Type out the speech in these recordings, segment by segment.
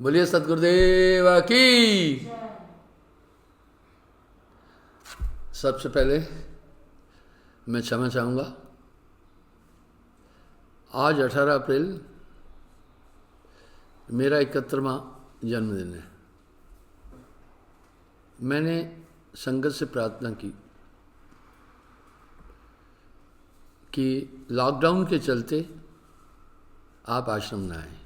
बोलिए सतगुरुदेव की। सबसे पहले मैं क्षमा चाहूँगा। आज 18 अप्रैल मेरा 71वां जन्मदिन है। मैंने संगत से प्रार्थना की कि लॉकडाउन के चलते आप आश्रम न आए।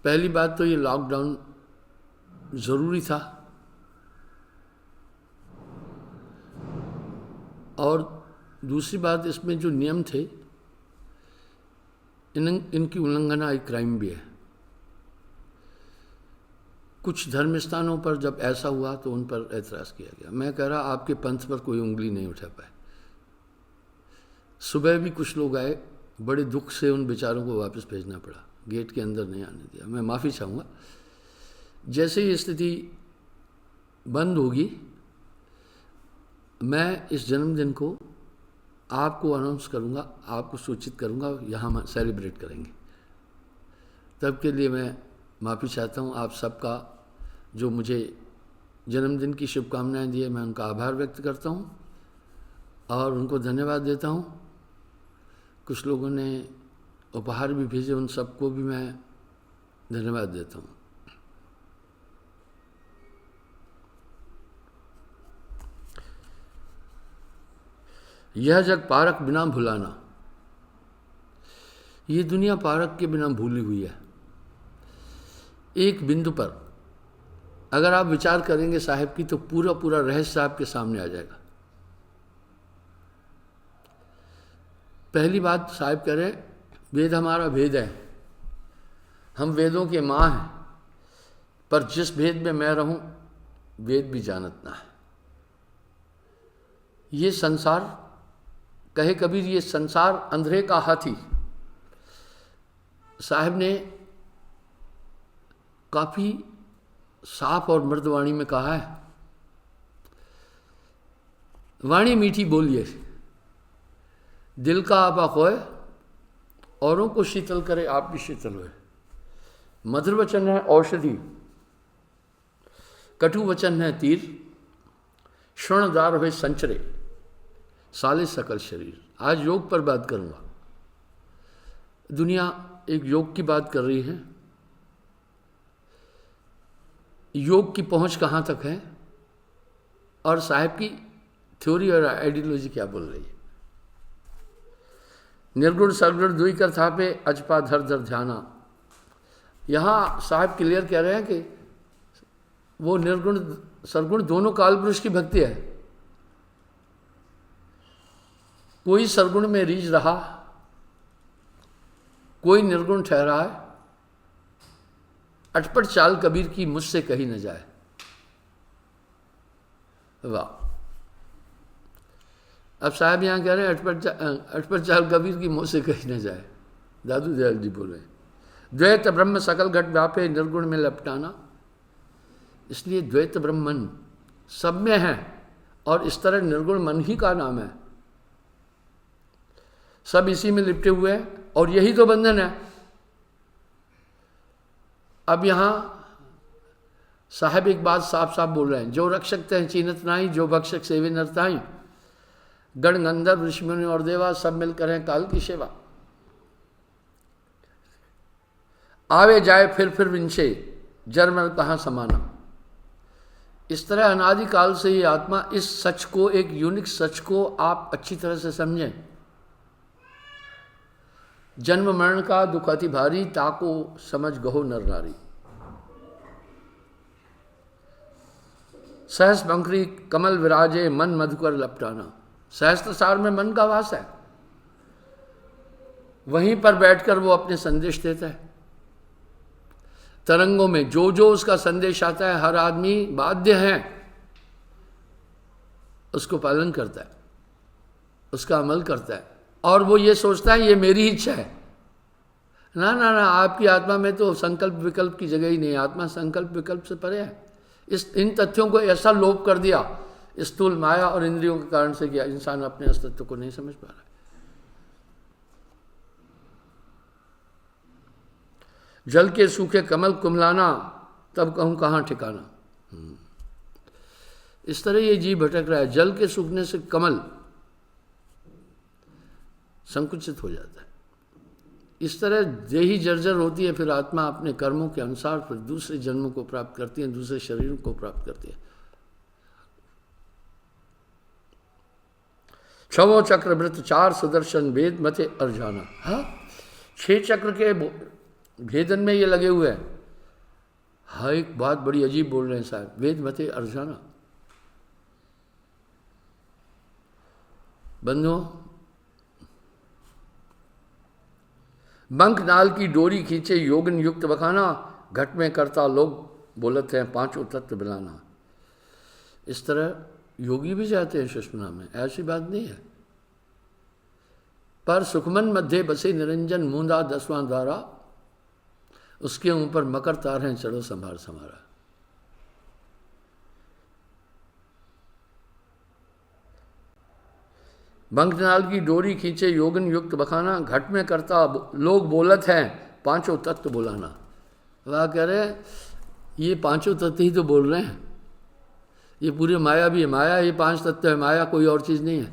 पहली बात तो ये लॉकडाउन ज़रूरी था, और दूसरी बात इसमें जो नियम थे इनकी उल्लंघना एक क्राइम भी है। कुछ धर्म स्थानों पर जब ऐसा हुआ तो उन पर ऐतराज़ किया गया। मैं कह रहा आपके पंथ पर कोई उंगली नहीं उठा पाए। सुबह भी कुछ लोग आए, बड़े दुख से उन बेचारों को वापस भेजना पड़ा, गेट के अंदर नहीं आने दिया। मैं माफ़ी चाहूँगा। जैसे ही स्थिति बंद होगी मैं इस जन्मदिन को आपको अनाउंस करूँगा, आपको सूचित करूँगा, यहाँ हम सेलिब्रेट करेंगे। तब के लिए मैं माफ़ी चाहता हूँ। आप सबका जो मुझे जन्मदिन की शुभकामनाएं दी है, मैं उनका आभार व्यक्त करता हूँ और उनको धन्यवाद देता हूँ। कुछ लोगों ने उपहार भी भेजे, उन सबको भी मैं धन्यवाद देता हूँ। यह जग पारक बिना भुलाना। ये दुनिया पारक के बिना भूली हुई है। एक बिंदु पर अगर आप विचार करेंगे साहिब की, तो पूरा पूरा रहस्य आपके सामने आ जाएगा। पहली बात साहिब कह रहे, वेद हमारा भेद है, हम वेदों के माँ हैं, पर जिस भेद में मैं रहूं वेद भी जानत ना है। ये संसार, कहे कबीर, ये संसार अंधेरे का हाथी। साहिब ने काफी साफ और मृदु वाणी में कहा है, वाणी मीठी बोलिए, दिल का आपा खोए, औरों को शीतल करे आप भी शीतल हुए। मधुर वचन है औषधि, कटु वचन है तीर, श्रणदार हुए संचरे साले सकल शरीर। आज योग पर बात करूंगा। दुनिया एक योग की बात कर रही है। योग की पहुंच कहाँ तक है और साहिब की थ्योरी और आइडियोलॉजी क्या बोल रही है। निर्गुण सरगुण दुई कर थापे अजपा धर धर ध्याना। यहाँ साहिब क्लियर कह रहे हैं कि वो निर्गुण सरगुण दोनों काल पुरुष की भक्ति है। कोई सरगुण में रीझ रहा, कोई निर्गुण ठहरा है। अटपट चाल कबीर की मुझसे कही न जाए। वाह। अब साहब यहाँ कह रहे हैं अटपट चाल कबीर की मुझसे कही न जाए। दादू दयाल जी बोल रहे हैं, द्वैत ब्रह्म सकल घट व्यापे निर्गुण में लपटाना। इसलिए द्वैत ब्रह्मन सब में है और इस तरह निर्गुण मन ही का नाम है। सब इसी में लिपटे हुए हैं और यही तो बंधन है। अब यहां साहब एक बात साफ साफ बोल रहे हैं, जो रक्षक हैं चीनत नाही, जो भक्षक सेवे नरताई। गण गंधर्व ऋषिमुनि और देवा सब मिलकर हैं काल की सेवा। आवे जाए फिर विंशे, जरमल कहाँ समाना। इस तरह अनादिकाल से ये आत्मा, इस सच को, एक यूनिक सच को आप अच्छी तरह से समझें। जन्म मरण का दुख अति भारी, ताको समझ गहो नर नारी। सहस पंखरी कमल विराजे, मन मधुकर लपटाना। सहस्त्र सार में मन का वास है, वहीं पर बैठकर वो अपने संदेश देता है। तरंगों में जो जो उसका संदेश आता है, हर आदमी बाध्य है उसको पालन करता है, उसका अमल करता है, और वो ये सोचता है ये मेरी इच्छा है। ना ना ना, आपकी आत्मा में तो संकल्प विकल्प की जगह ही नहीं। आत्मा संकल्प विकल्प से परे है। इन तथ्यों को ऐसा लोप कर दिया स्थूल माया और इंद्रियों के कारण से, किया इंसान अपने अस्तित्व को नहीं समझ पा रहा है। जल के सूखे कमल कुमलाना, तब कहूँ कहाँ ठिकाना। इस तरह ये जीव भटक रहा है। जल के सूखने से कमल संकुचित हो जाता है। इस तरह देही जर्जर होती है, फिर आत्मा अपने कर्मों के अनुसार फिर दूसरे जन्मों को प्राप्त करती है, दूसरे शरीरों को प्राप्त करती है। छवो चक्रवृत्त चार सुदर्शन वेद मते अर्जाना। हाँ, 6 चक्र के भेदन में ये लगे हुए हैं। हाँ, एक बात बड़ी अजीब बोल रहे हैं साहब, वेद मते अर्जाना। बंधुओं, बंक नाल की डोरी खींचे योगन युक्त बखाना, घट में करता लोग बोलत हैं पांचों तत्व बिलाना। इस तरह योगी भी जाते हैं सुषुम्ना में, ऐसी बात नहीं है। पर सुखमन मध्य बसे निरंजन मूंदा 10वां द्वारा, उसके ऊपर मकर तार हैं चढ़ो संभार समारा। बंकनाल की डोरी खींचे योगन युक्त बखाना, घट में करता लोग बोलत हैं पांचों तत्व बुलाना। वह कह रहे ये पांचों तत्व ही तो बोल रहे हैं, ये पूरी माया भी है। माया ये 5 तत्व है, माया कोई और चीज नहीं है।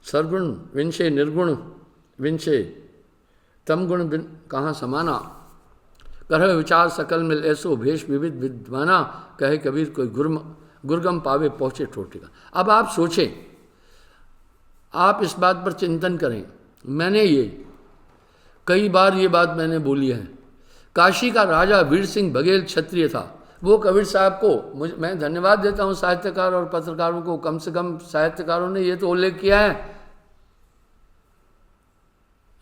सर्वगुण विंशे निर्गुण विंशे तम गुण कहाँ समाना, करह विचार सकल मिल ऐसो भेष विविध विद्वाना, कहे कबीर कोई गुरगम पावे पहुंचे ठोटेगा। अब आप सोचें, आप इस बात पर चिंतन करें। मैंने ये कई बार ये बात मैंने बोली है। काशी का राजा वीर सिंह बघेल क्षत्रिय था। वो कबीर साहब को मैं धन्यवाद देता हूँ, साहित्यकार और पत्रकारों को। कम से कम साहित्यकारों ने ये तो उल्लेख किया है,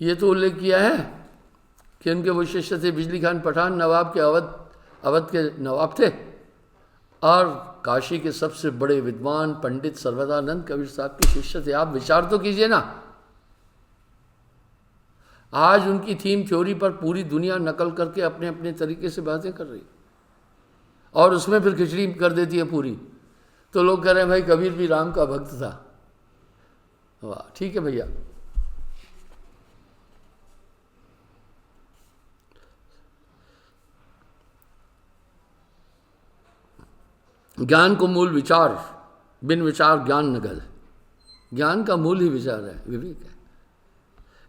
ये तो उल्लेख किया है कि उनके वो शिष्य थे बिजली खान पठान, नवाब के अवध के नवाब थे, और काशी के सबसे बड़े विद्वान पंडित सर्वदानंद कबीर साहब के शिष्य थे। आप विचार तो कीजिए ना। आज उनकी थीम थ्योरी पर पूरी दुनिया नकल करके अपने अपने तरीके से बातें कर रही, और उसमें फिर खिचड़ी कर देती है पूरी। तो लोग कह रहे हैं भाई कबीर भी राम का भक्त था। वाह, ठीक है भैया। ज्ञान को मूल विचार, बिन विचार ज्ञान न गल। ज्ञान का मूल ही विचार है, विवेक है।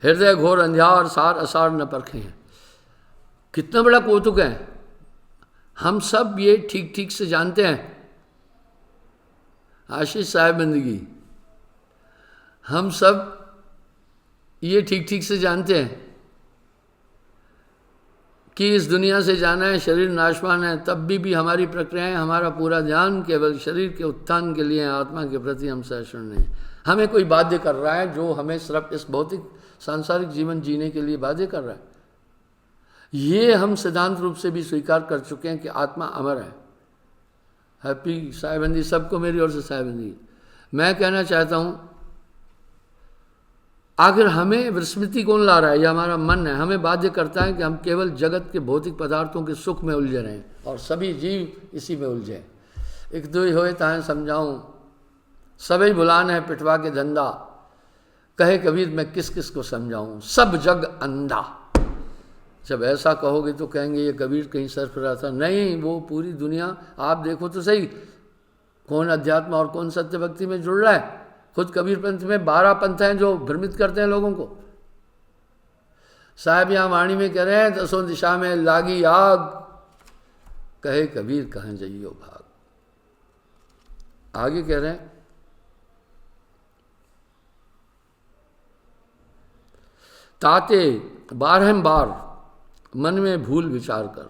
हृदय घोर अंधियार सार असार न परखे हैं। कितना बड़ा कौतुक है। हम सब ये ठीक ठीक से जानते हैं। आशीष साहब बंदगी, हम सब ये ठीक ठीक से जानते हैं कि इस दुनिया से जाना है, शरीर नाशवान है। तब भी हमारी प्रक्रियाएं, हमारा पूरा ध्यान केवल शरीर के उत्थान के लिए, आत्मा के प्रति हम सहिष्णु नहीं। हमें कोई बाध्य कर रहा है, जो हमें सिर्फ इस भौतिक सांसारिक जीवन जीने के लिए बाध्य कर रहा है। ये हम सिद्धांत रूप से भी स्वीकार कर चुके हैं कि आत्मा अमर है। हैप्पी साहेबंदी, सबको मेरी ओर से साहेबंदी। मैं कहना चाहता हूँ, आखिर हमें विस्मृति कौन ला रहा है? यह हमारा मन है, हमें बाध्य करता है कि हम केवल जगत के भौतिक पदार्थों के सुख में उलझे रहें, और सभी जीव इसी में उलझे। एक दो होए ताहे समझाऊं, सभी बुलान है पिटवा के धंधा, कहे कबीर मैं किस किस को समझाऊं, सब जग अंधा। जब ऐसा कहोगे तो कहेंगे ये कबीर कहीं सरफरा था। नहीं, वो पूरी दुनिया आप देखो तो सही, कौन अध्यात्म और कौन सत्य भक्ति में जुड़ रहा है। खुद कबीर पंथ में 12 पंथ हैं जो भ्रमित करते हैं लोगों को। साहब यहाँ वाणी में कह रहे हैं 10 दिशा में लागी आग, कहे कबीर कहाँ जाइयो भाग। आगे कह रहे हैं, ताते बारहम मन में भूल विचार कर।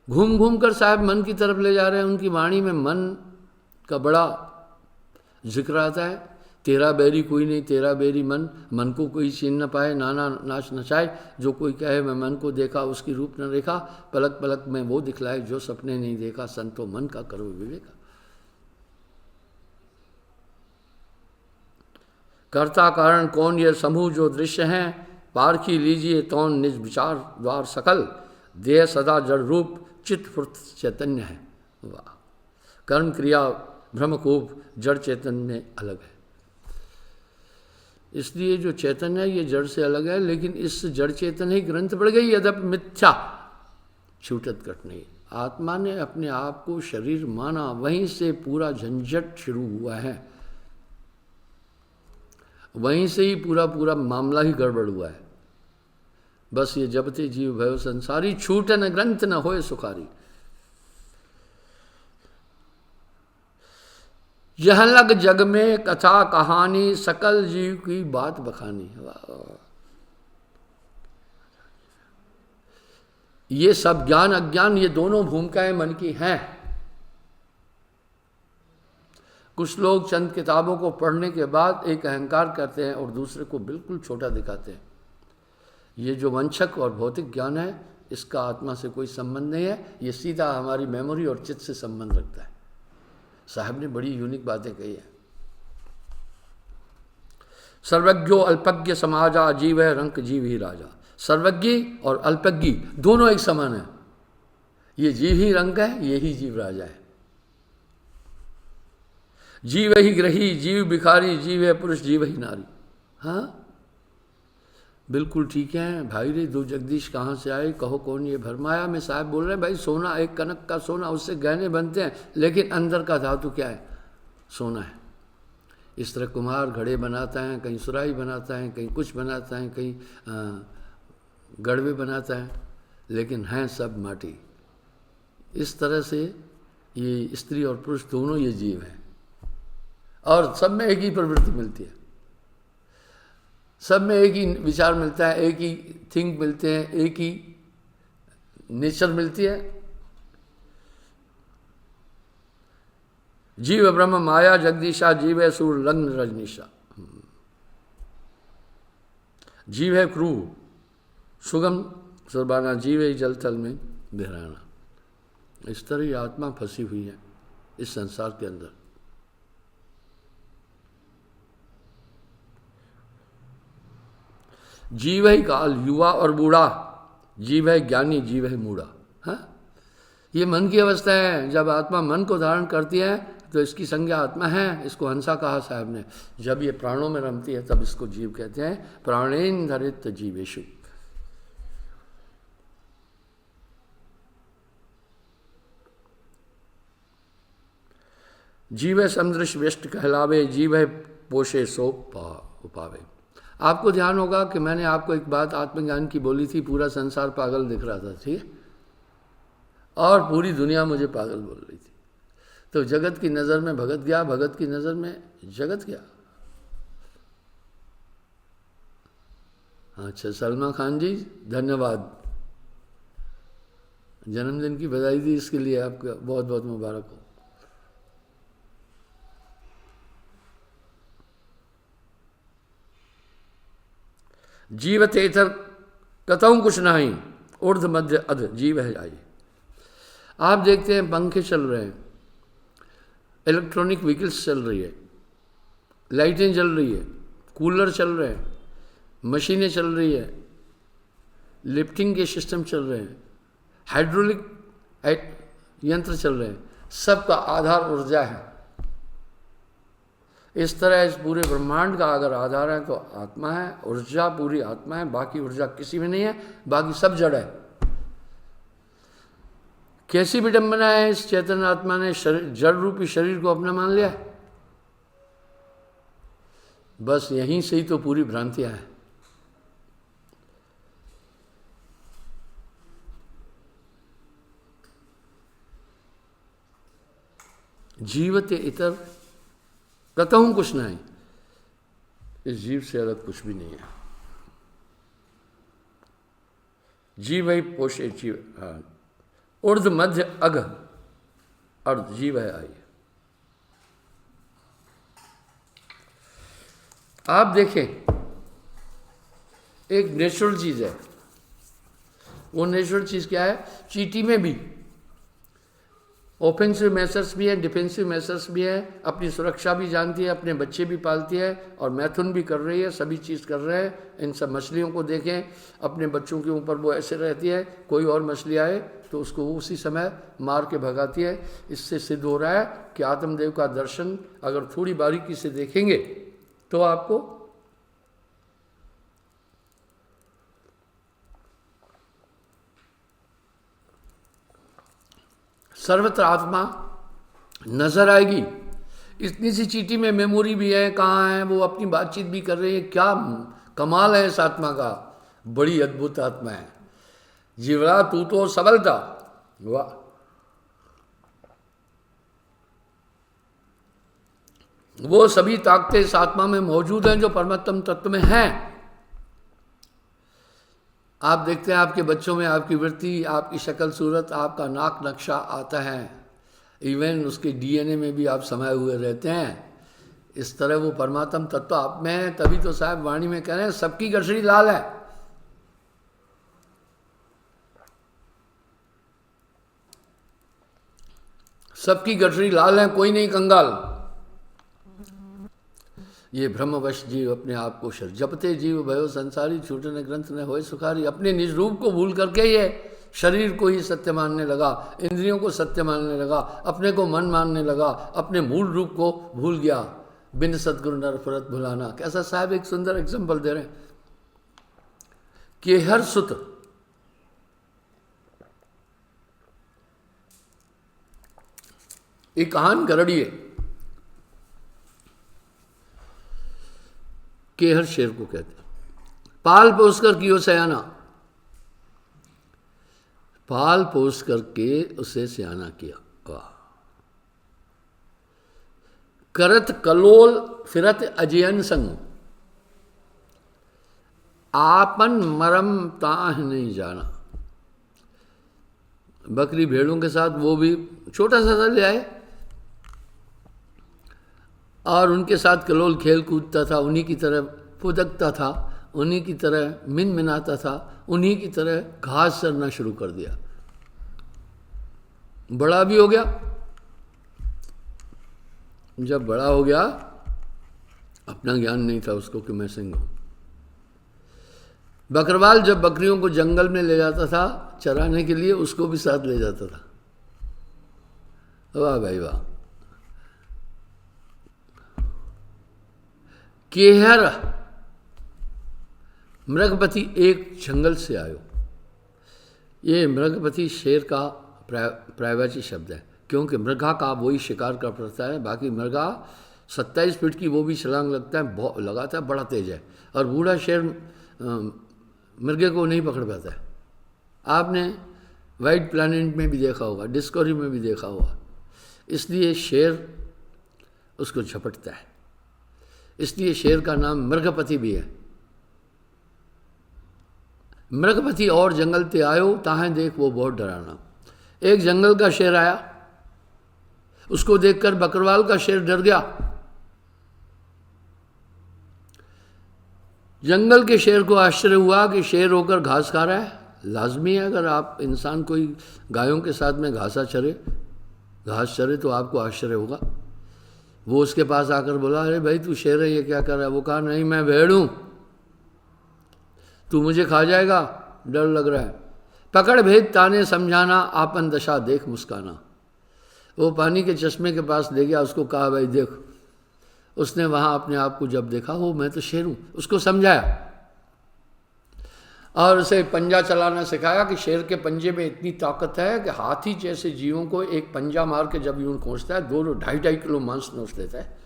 घूम घूम कर साहब मन की तरफ ले जा रहे हैं। उनकी वाणी में मन का बड़ा जिक्र आता है। तेरा बैरी कोई नहीं, तेरा बैरी मन, मन को कोई छीन न पाए, नाना नाच नचाए। जो कोई कहे मैं मन को देखा, उसकी रूप न रेखा, पलक पलक में वो दिखलाए जो सपने नहीं देखा। संतो मन का करो विवेका। कर्ता कारण कौन ये समूह जो दृश्य हैं, पारखी लीजिए तौन निज विचार द्वार सकल। देह सदा जड़ रूप चित्त फुर्त चैतन्य है। वाह, कर्म क्रिया भ्रमकूप जड़ चेतन में अलग है। इसलिए जो चैतन्य है ये जड़ से अलग है, लेकिन इस जड़ चेतन ही ग्रंथ बढ़ गई, यद्यपि मिथ्या छूटत कट नहीं। आत्मा ने अपने आप को शरीर माना, वहीं से पूरा झंझट शुरू हुआ है, वहीं से ही पूरा पूरा मामला ही गड़बड़ हुआ है। बस ये जबते जीव भयो संसारी, छूट न ग्रंथ न होए सुखारी। यह लग जग में कथा कहानी, सकल जीव की बात बखानी। ये सब ज्ञान अज्ञान, ये दोनों भूमिकाएं मन की हैं। कुछ लोग चंद किताबों को पढ़ने के बाद एक अहंकार करते हैं और दूसरे को बिल्कुल छोटा दिखाते हैं। ये जो वंशक और भौतिक ज्ञान है, इसका आत्मा से कोई संबंध नहीं है, ये सीधा हमारी मेमोरी और चित्त से संबंध रखता है। साहब ने बड़ी यूनिक बातें कही है। सर्वज्ञो अल्पज्ञ समाजा, जीव है रंक जीव ही राजा। सर्वज्ञ और अल्पज्ञ दोनों एक समान है। ये जीव ही रंक है, ये ही जीव राजा है। जीव ही ग्रही, जीव भिखारी, जीव है पुरुष, जीव ही नारी। हाँ बिल्कुल ठीक है भाई रे। दो जगदीश कहाँ से आए, कहो कौन ये भरमाया। में साहब बोल रहे हैं भाई सोना, एक कनक का सोना, उससे गहने बनते हैं, लेकिन अंदर का धातु क्या है? सोना है। इस तरह कुम्हार घड़े बनाता है, कहीं सुराही बनाता है, कहीं कुछ बनाता है, कहीं गड़वे बनाता है, लेकिन हैं सब माटी। इस तरह से ये स्त्री और पुरुष दोनों ये जीव हैं, और सब में एक ही प्रवृत्ति मिलती है, सब में एक ही विचार मिलता है, एक ही थिंक मिलते हैं, एक ही नेचर मिलती है। जीव ब्रह्म माया जगदीशा, जीव है सूर लग्न रजनीशा। जीव है क्रू सुगम सुरबाना, जीव है जल थल में बहराना। इस तरह ये आत्मा फंसी हुई है इस संसार के अंदर। जीव है काल, युवा और बूढ़ा, जीव है ज्ञानी, जीव है मूढ़ा। हाँ ये मन की अवस्था है। जब आत्मा मन को धारण करती है तो इसकी संज्ञा आत्मा है। इसको हंसा कहा साहब ने। जब ये प्राणों में रमती है तब इसको जीव कहते हैं। प्राणेन धरित जीवेशु। जीव है समदृश व्यष्ट कहलावे, जीव है पोषे सो उपावे। आपको ध्यान होगा कि मैंने आपको एक बात आत्मज्ञान की बोली थी, पूरा संसार पागल दिख रहा था, ठीक है, और पूरी दुनिया मुझे पागल बोल रही थी। तो जगत की नज़र में भगत गया, भगत की नज़र में जगत गया। अच्छा सलमा खान जी धन्यवाद, जन्मदिन की बधाई दी, इसके लिए आपका बहुत बहुत मुबारक हो। जीवते इतर कतहु कुछ नहीं, ऊर्ध्व मध्य अध जीव है आई। आप देखते हैं पंखे चल रहे हैं, इलेक्ट्रॉनिक व्हीकल्स चल रही है, लाइटें चल रही है, कूलर चल रहे हैं, मशीनें चल रही है, लिफ्टिंग के सिस्टम चल रहे हैं, हाइड्रोलिक यंत्र चल रहे हैं। सबका आधार ऊर्जा है। इस तरह इस पूरे ब्रह्मांड का अगर आधार है तो आत्मा है, ऊर्जा पूरी आत्मा है, बाकी ऊर्जा किसी में नहीं है, बाकी सब जड़ है। कैसी विडंबना है, इस चैतन्य आत्मा ने जड़ रूपी शरीर को अपना मान लिया। बस यहीं से ही तो पूरी भ्रांतियां हैं। जीवते इतर कतहु कुछ नहीं, इस जीव से अलग कुछ भी नहीं है। जीव ही पोषे जीव, हाँ ऊर्ध मध्य अघ अर्ध जीव है आई। आप देखें एक नेचुरल चीज है, वो नेचुरल चीज क्या है? चींटी में भी ऑफेंसिव मेसर्स भी हैं, डिफेंसिव मेसर्स भी हैं, अपनी सुरक्षा भी जानती है, अपने बच्चे भी पालती है और मैथुन भी कर रही है, सभी चीज़ कर रहे हैं। इन सब मछलियों को देखें, अपने बच्चों के ऊपर वो ऐसे रहती है, कोई और मछली आए तो उसको उसी समय मार के भगाती है। इससे सिद्ध हो रहा है कि आत्मदेव का दर्शन अगर थोड़ी बारीकी से देखेंगे तो आपको सर्वत्र आत्मा नजर आएगी। इतनी सी चीटी में मेमोरी भी है, कहाँ है वो, अपनी बातचीत भी कर रही है। क्या कमाल है इस आत्मा का, बड़ी अद्भुत आत्मा है। जीवरा तू तो सबल था, वाह। वो सभी ताकतें इस आत्मा में मौजूद हैं जो परमात्म तत्व में हैं। आप देखते हैं आपके बच्चों में आपकी वृत्ति, आपकी शक्ल सूरत, आपका नाक नक्शा आता है, इवन उसके डीएनए में भी आप समाये हुए रहते हैं। इस तरह वो परमात्म तत्व आप में है। तभी तो साहब वाणी में कह रहे हैं सबकी गठरी लाल है। सबकी गठरी लाल है, कोई नहीं कंगाल। ये ब्रह्मवश जीव अपने आप को शर जपते जीव भयो संसारी, छूटने ग्रंथ ने होए सुखारी। अपने निज रूप को भूल करके ये शरीर को ही सत्य मानने लगा, इंद्रियों को सत्य मानने लगा, अपने को मन मानने लगा, अपने मूल रूप को भूल गया। बिन सदगुरु नर फरत भुलाना। कैसा साहब एक सुंदर एग्जाम्पल दे रहे हैं। केहर सुत एक कहान गरड़ी है। केहर शेर को कहते हैं। पाल पोस कर कियो सयाना, पाल पोस करके उसे सयाना किया, वाह। करत कलोल फिरत अजयन संग, आपन मरम ताह नहीं जाना। बकरी भेड़ों के साथ वो भी छोटा सा ले आए और उनके साथ कलोल खेल कूदता था, उन्हीं की तरह फुदकता था, उन्हीं की तरह मिन मिनाता था, उन्हीं की तरह घास चरना शुरू कर दिया। बड़ा भी हो गया। जब बड़ा हो गया, अपना ज्ञान नहीं था उसको कि मैं सिंह हूं। बकरवाल जब बकरियों को जंगल में ले जाता था चराने के लिए, उसको भी साथ ले जाता था। वाह भाई वाह। केहर मृगपति एक जंगल से आयो। ये मृगपति शेर का पर्यायवाची शब्द है, क्योंकि मृगा का वही शिकार कर पड़ता है। बाकी मृगा 27 फीट की वो भी छलांग लगाता है, बड़ा तेज है। और बूढ़ा शेर मृगे को नहीं पकड़ पाता है। आपने वाइट प्लैनेट में भी देखा होगा, डिस्कवरी में भी देखा होगा। इसलिए शेर उसको झपटता है। इसलिए शेर का नाम मृगपति भी है। मृगपति और जंगल ते आयो, ताहें देख वो बहुत डराना। एक जंगल का शेर आया, उसको देखकर बकरवाल का शेर डर गया। जंगल के शेर को आश्चर्य हुआ कि शेर होकर घास खा रहा है। लाजमी है, अगर आप इंसान कोई गायों के साथ में घास चरे तो आपको आश्चर्य होगा। वो उसके पास आकर बोला, अरे भाई तू शेर है, ये क्या कर रहा है? वो कहा, नहीं मैं भेड़ हूं, तू मुझे खा जाएगा, डर लग रहा है। पकड़ भेद ताने समझाना, आपन दशा देख मुस्काना। वो पानी के चश्मे के पास ले गया, उसको कहा, भाई देख। उसने वहाँ अपने आप को जब देखा, वो मैं तो शेर हूँ, उसको समझाया और उसे पंजा चलाना सिखाया कि शेर के पंजे में इतनी ताकत है कि हाथी जैसे जीवों को एक पंजा मार के जब यूं खोजता है, 2-2.5 किलो मांस नोच लेता है।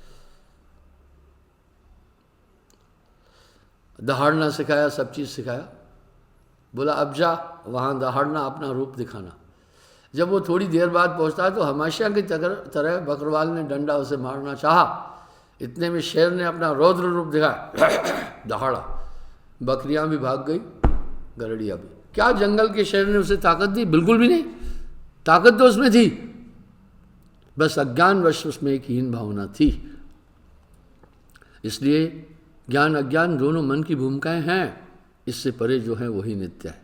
दहाड़ना सिखाया, सब चीज़ सिखाया। बोला अब जा वहाँ दहाड़ना, अपना रूप दिखाना। जब वो थोड़ी देर बाद पहुँचता है तो हमेशा की तरह बकरवाल ने डंडा उसे मारना चाहा। इतने में शेर ने अपना रौद्र रूप दिखाया, दहाड़ा। बकरियां भी भाग गई, गरड़िया भी। क्या जंगल के शेर ने उसे ताकत दी? बिल्कुल भी नहीं। ताकत तो उसमें थी, बस अज्ञानवश उसमें एक हीन भावना थी। इसलिए ज्ञान अज्ञान दोनों मन की भूमिकाएं हैं। इससे परे जो है वही नित्य है,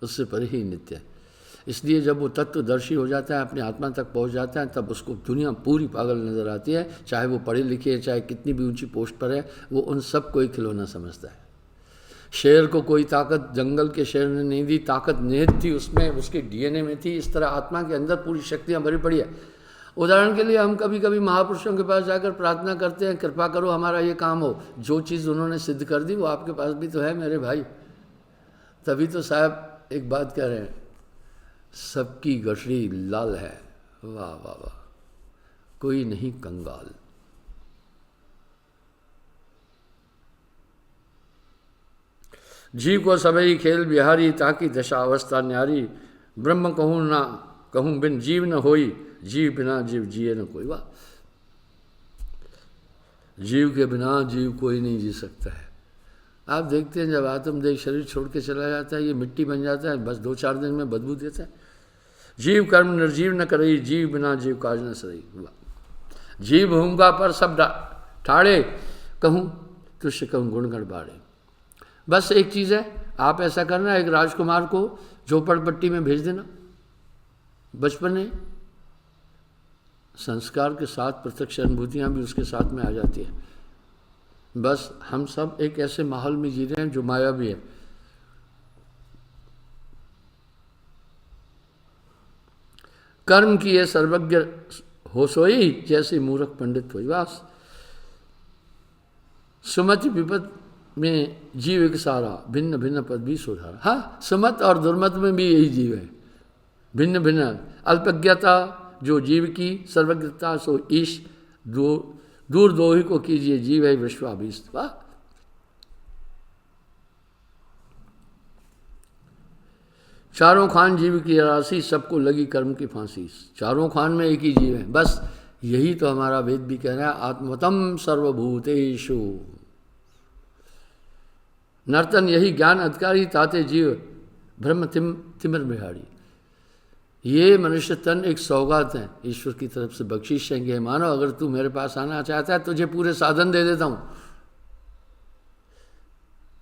उससे परे ही नित्य है। इसलिए जब वो तत्वदर्शी हो जाता है, अपने आत्मा तक पहुंच जाता है, तब उसको दुनिया पूरी पागल नजर आती है। चाहे वो पढ़े लिखे है, चाहे कितनी भी ऊंची पोस्ट पर है, वो उन सब को ही खिलौना समझता है। शेर को कोई ताकत जंगल के शेर ने नहीं दी, ताकत निहित थी उसमें, उसके डीएनए में थी। इस तरह आत्मा के अंदर पूरी शक्तियाँ भरी पड़ी है। उदाहरण के लिए हम कभी कभी महापुरुषों के पास जाकर प्रार्थना करते हैं, कृपा करो हमारा ये काम हो। जो चीज़ उन्होंने सिद्ध कर दी वो आपके पास भी तो है मेरे भाई। तभी तो साहब एक बात कह रहे हैं, सबकी गठरी लाल है, वाह वाह वाह, कोई नहीं कंगाल। जीव को सबई खेल बिहारी, ताकि दशा अवस्था न्यारी, ब्रह्म कहूँ ना कहूँ बिन जीव न होई, जीव बिना जीव जिए न कोई। वाह, जीव के बिना जीव कोई नहीं जी सकता है। आप देखते हैं जब आत्मदेह शरीर छोड़ के चला जाता है, ये मिट्टी बन जाता है, बस 2-4 दिन में बदबू देता है। जीव कर्म निर्जीव न करई, जीव बिना जीव काज न सरई। जीव भूमिका पर सब ठाड़े, कहूँ तुष्य कहूँ गुणगण बाड़े। बस एक चीज़ है, आप ऐसा करना, एक राजकुमार को झोपड़पट्टी में भेज देना बचपन में, संस्कार के साथ प्रत्यक्ष अनुभूतियाँ भी उसके साथ में आ जाती हैं। बस हम सब एक ऐसे माहौल में जी रहे हैं जो माया भी है। कर्म किए सर्वज्ञ हो सोई, जैसे मूर्ख पंडित होई। वास सुमति विपद में जीव एक सारा, भिन्न भिन्न पद भी सुधारा। हाँ, सुमत और दुर्मत में भी यही जीव है, भिन्न भिन्न। अल्पज्ञता जो जीव की, सर्वज्ञता सो ईश, दूर दोही को कीजिए, जीव है विश्वाभीष्ट। वाह, चारों खान जीव की राशि, सबको लगी कर्म की फांसी। चारों खान में एक ही जीव है, बस यही तो हमारा वेद भी कह रहा है, आत्मतम सर्वभूतेषु। नर्तन यही ज्ञान अधिकारी, ताते जीव ब्रह्म तिमिर बिहारी। ये मनुष्य तन एक सौगात है, ईश्वर की तरफ से बख्शिश है। मानो अगर तू मेरे पास आना चाहता है, तुझे पूरे साधन दे देता हूं,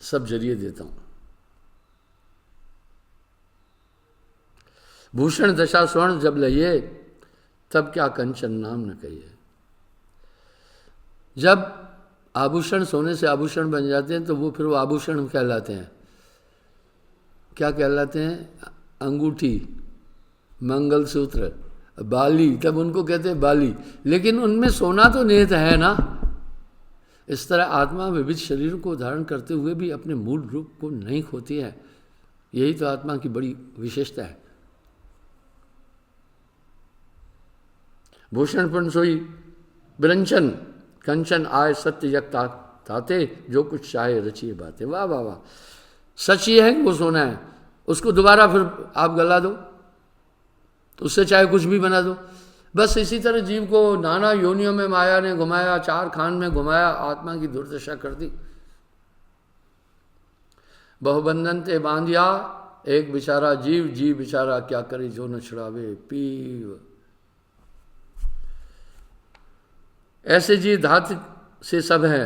सब जरिए देता हूं। भूषण दशा स्वर्ण जब लइए, तब क्या कंचन नाम न कहिए। जब आभूषण सोने से आभूषण बन जाते हैं, तो वो फिर वो आभूषण कहलाते हैं। क्या कहलाते हैं? अंगूठी, मंगलसूत्र, बाली, तब उनको कहते हैं बाली। लेकिन उनमें सोना तो निहित है ना। इस तरह आत्मा विविध शरीरों को धारण करते हुए भी अपने मूल रूप को नहीं खोती है। यही तो आत्मा की बड़ी विशेषता है। भूषण पण सोई विरंचन, कंचन आय सत्य जगता ताते, जो कुछ चाहे रचिए बातें। वाह वाह वाह, सच ये है कि वो सोना है, उसको दोबारा फिर आप गला दो, तो उससे चाहे कुछ भी बना दो। बस इसी तरह जीव को नाना योनियों में माया ने घुमाया, 4 खान में घुमाया, आत्मा की दुर्दशा कर दी। बहुबंधन ते बांधिया, एक बेचारा जीव, जीव बेचारा क्या करे, जो न छुड़ावे पीव। ऐसे जीव धातु से सब है,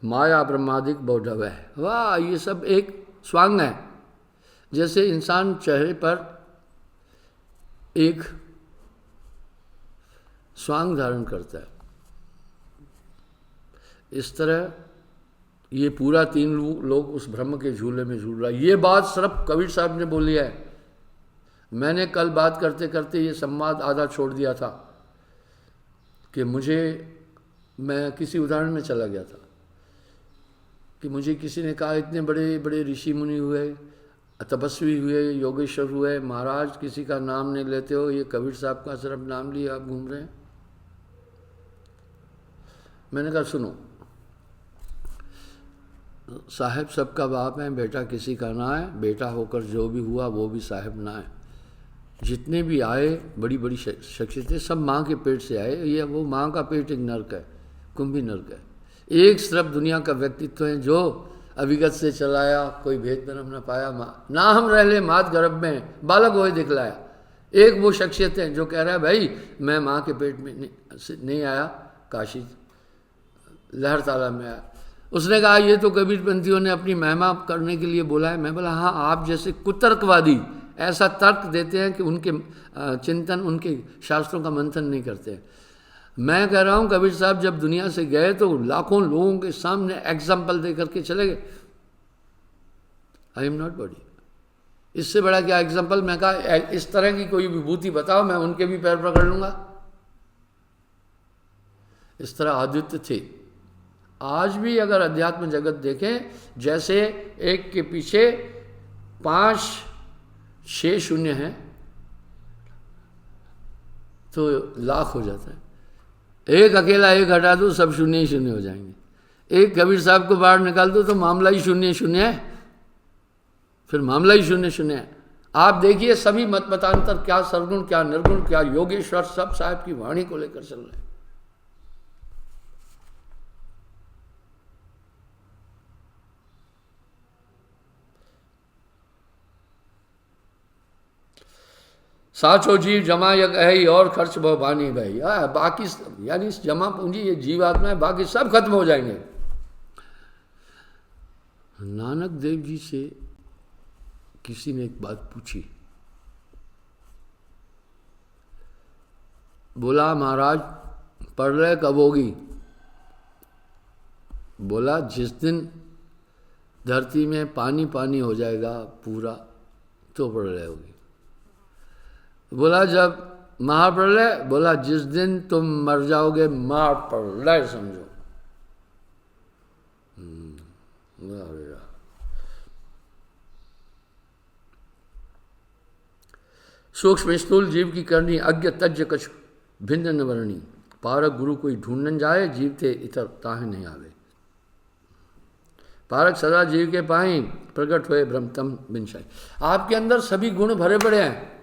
माया ब्रह्मादिक बौढव है। वाह, ये सब एक स्वांग है। जैसे इंसान चेहरे पर एक स्वांग धारण करता है, इस तरह ये पूरा 3 लोग उस ब्रह्म के झूले में झूल रहा है। ये बात सिर्फ कबीर साहब ने बोली है। मैंने कल बात करते करते ये संवाद आधा छोड़ दिया था कि मैं किसी उदाहरण में चला गया था कि मुझे किसी ने कहा, इतने बड़े बड़े ऋषि मुनि हुए, तपस्वी हुए, योगेश्वर हुए, महाराज किसी का नाम नहीं लेते हो, ये कबीर साहब का सिर्फ नाम लिए आप घूम रहे हैं। मैंने कहा सुनो, साहेब सबका बाप है, बेटा किसी का ना है, बेटा होकर जो भी हुआ वो भी साहेब ना है। जितने भी आए बड़ी बड़ी शख्सियतें, सब माँ के पेट से आए। ये वो माँ का पेट एक नर्क है, कुंभी नर्क है। एक सिर्फ दुनिया का व्यक्तित्व है जो अविगत से चलाया, कोई भेद भरम न पाया, ना हम रह ले मात गर्भ में, बालक होए दिखलाया। एक वो शख्सियत है जो कह रहा है भाई मैं माँ के पेट में नहीं आया, काशी लहर ताला में आया। उसने कहा ये तो कबीरपंथियों ने अपनी महिमा करने के लिए बोला है। मैं बोला हाँ, आप जैसे कुतर्कवादी ऐसा तर्क देते हैं कि उनके चिंतन, उनके शास्त्रों का मंथन नहीं करते। मैं कह रहा हूँ कबीर साहब जब दुनिया से गए तो लाखों लोगों के सामने एग्जाम्पल दे करके चले गए, आई एम नॉट बॉडी। इससे बड़ा क्या एग्जाम्पल? मैं कहा इस तरह की कोई विभूति बताओ, मैं उनके भी पैर पकड़ लूंगा। इस तरह आदित्य थे। आज भी अगर अध्यात्म जगत देखें, जैसे एक के पीछे 5-6 शून्य हैं, तो लाख हो जाता है। एक अकेला एक हटा दो, सब शून्य ही शून्य हो जाएंगे। एक कबीर साहब को बाहर निकाल दो तो मामला ही शून्य शून्य है, फिर मामला ही शून्य शून्य है। आप देखिए सभी मत मतांतर, क्या सरगुण क्या निर्गुण क्या योगेश्वर, सब साहब की वाणी को लेकर चल रहे हैं। साचो जीव जमा यक है और खर्च बहु बानी भाई। बाकी यानी जमा पूंजी ये जीव आत्मा है, बाकी सब खत्म हो जाएंगे। नानक देव जी से किसी ने एक बात पूछी, बोला महाराज प्रलय कब होगी? बोला जिस दिन धरती में पानी पानी हो जाएगा पूरा, तो प्रलय होगी। बोला जब महाप्रलय? बोला जिस दिन तुम मर जाओगे, महाप्रलय समझो। सूक्ष्म स्थूल जीव की करनी, अज्ञ तज्य कछु भिन्न न वर्णी। पारक गुरु कोई ढूंढन जाए, जीव थे इतर ताहे नहीं आवे। पारक सदा जीव के पाई, प्रकट हुए ब्रह्मतम बिनशाई। आपके अंदर सभी गुण भरे पड़े हैं।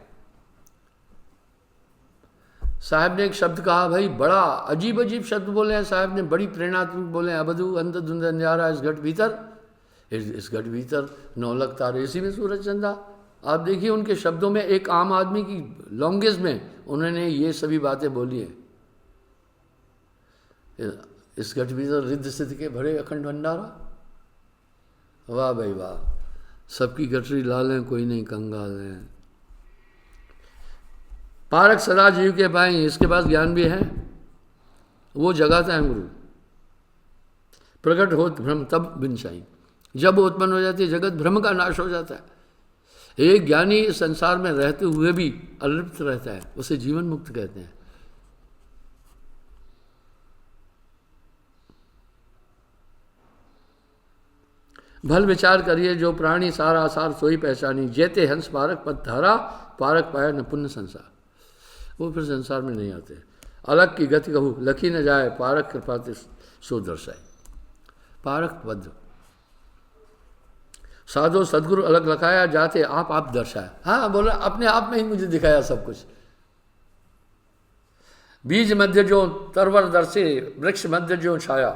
साहब ने एक शब्द कहा भाई, बड़ा अजीब अजीब शब्द बोले हैं साहब ने, बड़ी प्रेरणात्मक बोले हैं। अबधु अंत धुंध अंजारा इस घट भीतर, इस घट भीतर नौलख तारे, इसी में सूरज चंदा। आप देखिए उनके शब्दों में, एक आम आदमी की लैंग्वेज में उन्होंने ये सभी बातें बोली हैं। इस घट भीतर रिद्ध सिद्ध के भरे अखंड भंडारा। वाह भाई वाह, सबकी गठरी लाल है, कोई नहीं कंगाल है। पारक सदा जीव के पाए, इसके पास ज्ञान भी है, वो जगाता है गुरु। प्रकट हो भ्रम तब बिनशाई, जब वो उत्पन्न हो जाती है जगत, भ्रम का नाश हो जाता है। एक ज्ञानी संसार में रहते हुए भी अलिप्त रहता है, उसे जीवन मुक्त कहते हैं। भल विचार करिए जो प्राणी सारा सार सोई पहचानी। जेते हंस पारक पद धारा, पारक पाया न पुण्य संसार। वो फिर संसार में नहीं आते। अलग की गति कहूँ लखी न जाए, पारक कृपाते सो दर्शाए। पारक पद साधो सदगुरु अलग लखाया, जाते आप दर्शाया। हाँ बोला, अपने आप में ही मुझे दिखाया सब कुछ। बीज मध्य जो तरवर दर्शे, वृक्ष मध्य जो छाया।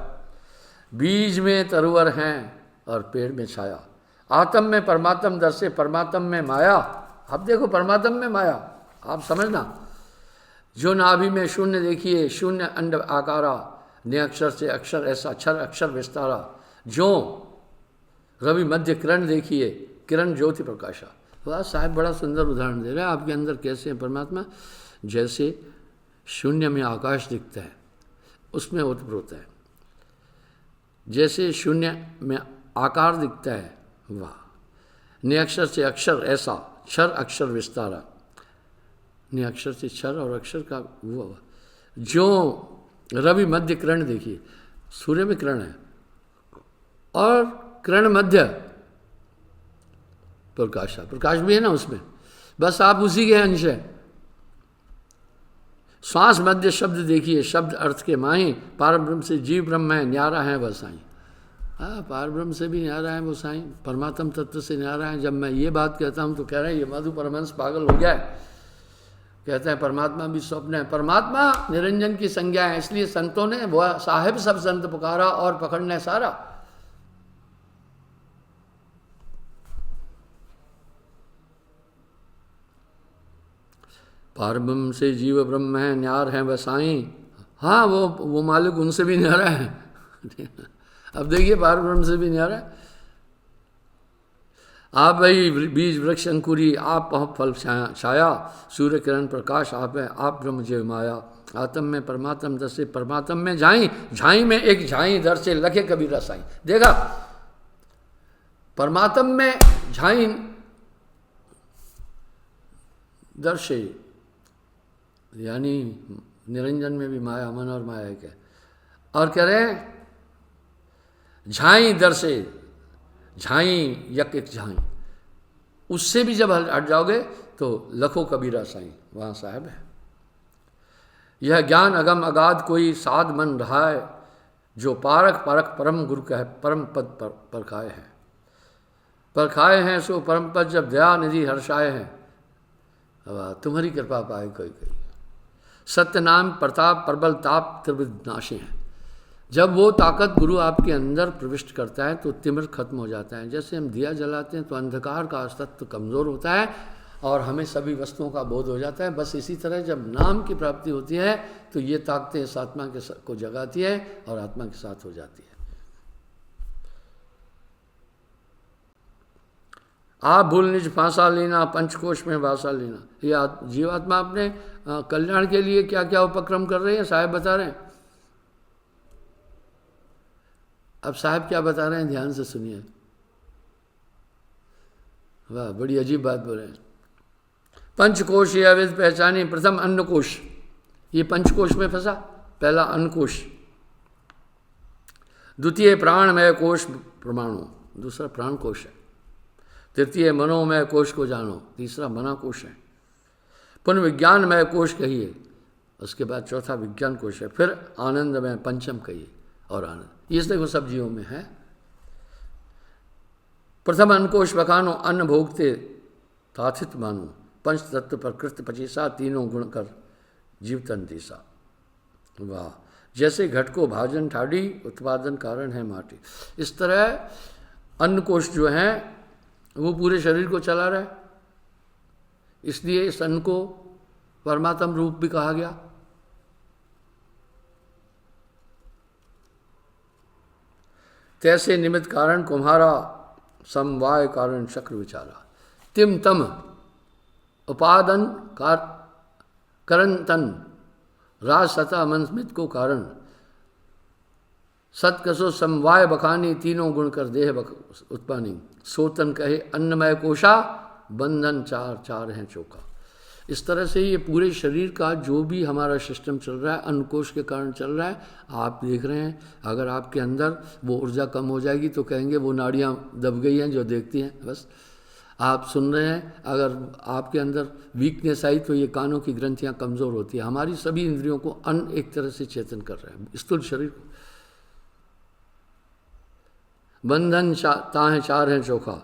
बीज में तरवर हैं और पेड़ में छाया। आत्म में परमात्म दर्शे, परमात्म में माया। अब देखो परमात्म में माया, आप समझना। जो नाभि में शून्य देखिए, शून्य अंड आकारा। ने अक्षर से अक्षर ऐसा, क्षर अक्षर विस्तारा। जो रवि मध्य किरण देखिए, किरण ज्योति प्रकाशा। वाह साहब, बड़ा सुंदर उदाहरण दे रहे हैं। आपके अंदर कैसे है परमात्मा? जैसे शून्य में आकाश दिखता है, उसमें ओतप्रोत है। जैसे शून्य में आकार दिखता है, वाह। ने अक्षर से अक्षर ऐसा, क्षर अक्षर विस्तारा। ने अक्षर से क्षर और अक्षर का वो। जो रवि मध्य किरण देखिए, सूर्य में किरण है और किरण मध्य प्रकाशा, प्रकाश भी है ना उसमें, बस आप उसी के अंश हैं। श्वास मध्य शब्द देखिए, शब्द अर्थ के माही। पार ब्रह्म से जीव ब्रह्म है, न्यारा है वह साईं। हाँ, पार ब्रह्म से भी न्यारा है वो साईं, परमात्म तत्व से न्यारा है। जब मैं ये बात कहता हूँ तो कह रहे हैं ये मधु परमहंस पागल हो गया है। कहते हैं परमात्मा भी स्वप्न है। परमात्मा निरंजन की संज्ञा है, इसलिए संतों ने वह साहिब सब संत पुकारा और पकड़ने सारा। पार ब्रह्म से जीव ब्रह्म है, न्यार है वह साईं। हाँ, वो मालिक उनसे भी न्यारा है। अब देखिए पार ब्रह्म से भी न्यारा है। आप भाई बीज वृक्ष अंकुरी, आप फल छाया। सूर्य किरण प्रकाश आप है, आप ब्रह्म जीव माया। आत्म में परमात्म दर्शे, परमात्म में झाई। झाई में एक झाई दर्शे, लखे कबीरा साईं। देखा, परमात्म में झाई दर्शे, यानी निरंजन में भी माया, मन और माया के। और कह रहे हैं झाई दर्शे, झाई यक एक झाई। उससे भी जब हट जाओगे तो लखो कबीरा साईं, वहाँ साहब है। यह ज्ञान अगम अगाध कोई साध मन रहा है, जो पारख परख परम गुरु कह परम पद पर परखाए हैं। परखाए हैं सो परम पद जब दया निधि हर्षाए हैं। तुम्हारी कृपा पाए कोई कोई। सत्य नाम प्रताप प्रबल ताप त्रिविध नाशे हैं। जब वो ताकत गुरु आपके अंदर प्रविष्ट करता है तो तिमिर खत्म हो जाता है। जैसे हम दिया जलाते हैं तो अंधकार का अस्तित्व कमज़ोर होता है और हमें सभी वस्तुओं का बोध हो जाता है। बस इसी तरह जब नाम की प्राप्ति होती है तो ये ताकतें इस आत्मा के को जगाती है और आत्मा के साथ हो जाती है। आप भूल निज फांसा लेना, पंचकोश में वासा लेना। ये जीवात्मा अपने कल्याण के लिए क्या क्या उपक्रम कर रहे हैं साहब बता रहे हैं। अब साहब क्या बता रहे हैं, ध्यान से सुनिए। वाह, बड़ी अजीब बात बोल रहे हैं। पंचकोश ये अवैध पहचानी, प्रथम अन्नकोश, ये पंचकोश में फंसा, पहला अन्नकोश। द्वितीय प्राणमय कोश प्रमाणो, दूसरा प्राण कोश है। तृतीय मनोमय कोश को जानो, तीसरा मना कोश है। पुनः विज्ञानमय कोश कहिए, उसके बाद चौथा विज्ञान कोश है। फिर आनंदमय पंचम कहिए और आनंद, ये देखो सब जीवों में है। प्रथम अन्नकोश बखानो, अन्न भोगते ताथित मानो। पंच तत्व पर कृत पचीसा, तीनों गुण कर जीव तन तीसा। वाह, जैसे घट को भाजन ठाड़ी, उत्पादन कारण है माटी। इस तरह अन्नकोश जो है वो पूरे शरीर को चला रहा है, इसलिए इस अन्न को परमात्म रूप भी कहा गया। तैसे निमित्त कारण कुम्हारा, समवाय कारण चक्र विचारा। तिम तम उपादन करण तन, राज सता मनस्मित को कारण। सत्कसो समवाय बखानी, तीनों गुण कर देह उत्पानी। सोतन कहे अन्नमय कोशा, बंधन चार चार हैं चौका। इस तरह से ये पूरे शरीर का जो भी हमारा सिस्टम चल रहा है अन्नकोश के कारण चल रहा है। आप देख रहे हैं, अगर आपके अंदर वो ऊर्जा कम हो जाएगी तो कहेंगे वो नाड़ियाँ दब गई हैं जो देखती हैं। बस आप सुन रहे हैं, अगर आपके अंदर वीकनेस आई तो ये कानों की ग्रंथियाँ कमज़ोर होती है। हमारी सभी इंद्रियों को अन्न एक तरह से चेतन कर रहा है, स्थूल शरीर को। बंधन ताहें चार हैं चोखा,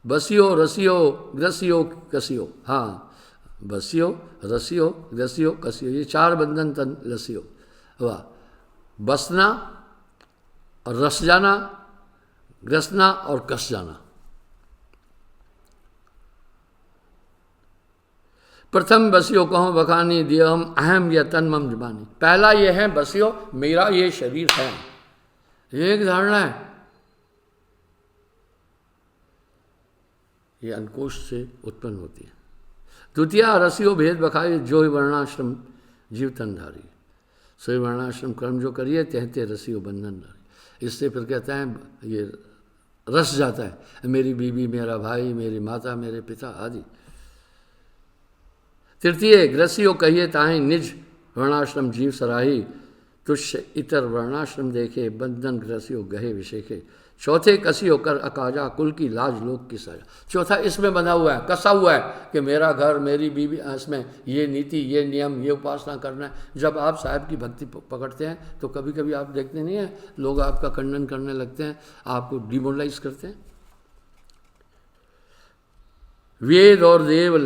बसियो रसियो ग्रसियो कसियो। हाँ, बसियो रसियो ग्रसियो कसियो, ये चार बंधन तन लसियो। वाह, बसना और रस जाना, ग्रसना और कस जाना। प्रथम बसियो कहो बखानी, दियम अहम या तन मम जबानी। पहला ये है बसियो, मेरा ये शरीर है, ये एक धारणा है। ये अन्नकोश से उत्पन्न होती है। द्वितीय रसियो भेद बखाए, जो वर्णाश्रम जीव तनधारी। सोई वर्णाश्रम कर्म जो करिए, कहते रसियो बंधन धारी। इससे फिर कहता है ये रस जाता है, मेरी बीवी, मेरा भाई, मेरी माता, मेरे पिता आदि। तृतीय ग्रसियो कहिए ताहि निज वर्णाश्रम जीव सराही। तुष्य इतर वर्णाश्रम देखे, बंधन ग्रसियो गहे विषेखे। चौथे कसियो कर अकाजा, कुल की लाज लोक की सजा। चौथा इसमें बंधा हुआ है, कसा हुआ है कि मेरा घर, मेरी बीवी, इसमें ये नीति, ये नियम, ये उपासना करना है। जब आप साहब की भक्ति पकड़ते हैं तो कभी कभी आप देखते नहीं हैं, लोग आपका खंडन करने लगते हैं, आपको डिमोरलाइज करते हैं। वेद और देव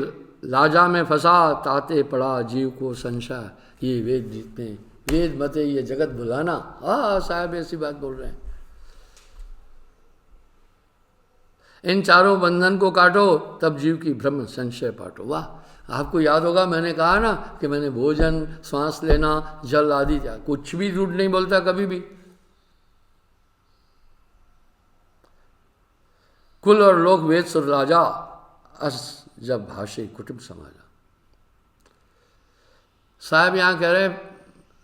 लाजा में फंसा, ताते पड़ा जीव को संशय। ये वेद जीतने, वेद मते ये जगत भुलाना। हाँ, साहब ऐसी बात बोल रहे हैं। इन चारों बंधन को काटो, तब जीव की भ्रम संशय पाटो। वाह, आपको याद होगा मैंने कहा ना कि मैंने भोजन, श्वास लेना, जल आदि, कुछ भी झूठ नहीं बोलता कभी भी। कुल और लोक वेद सुर राजा, अस जब भाषे कुटुंब समाजा। साहब यहाँ कह रहे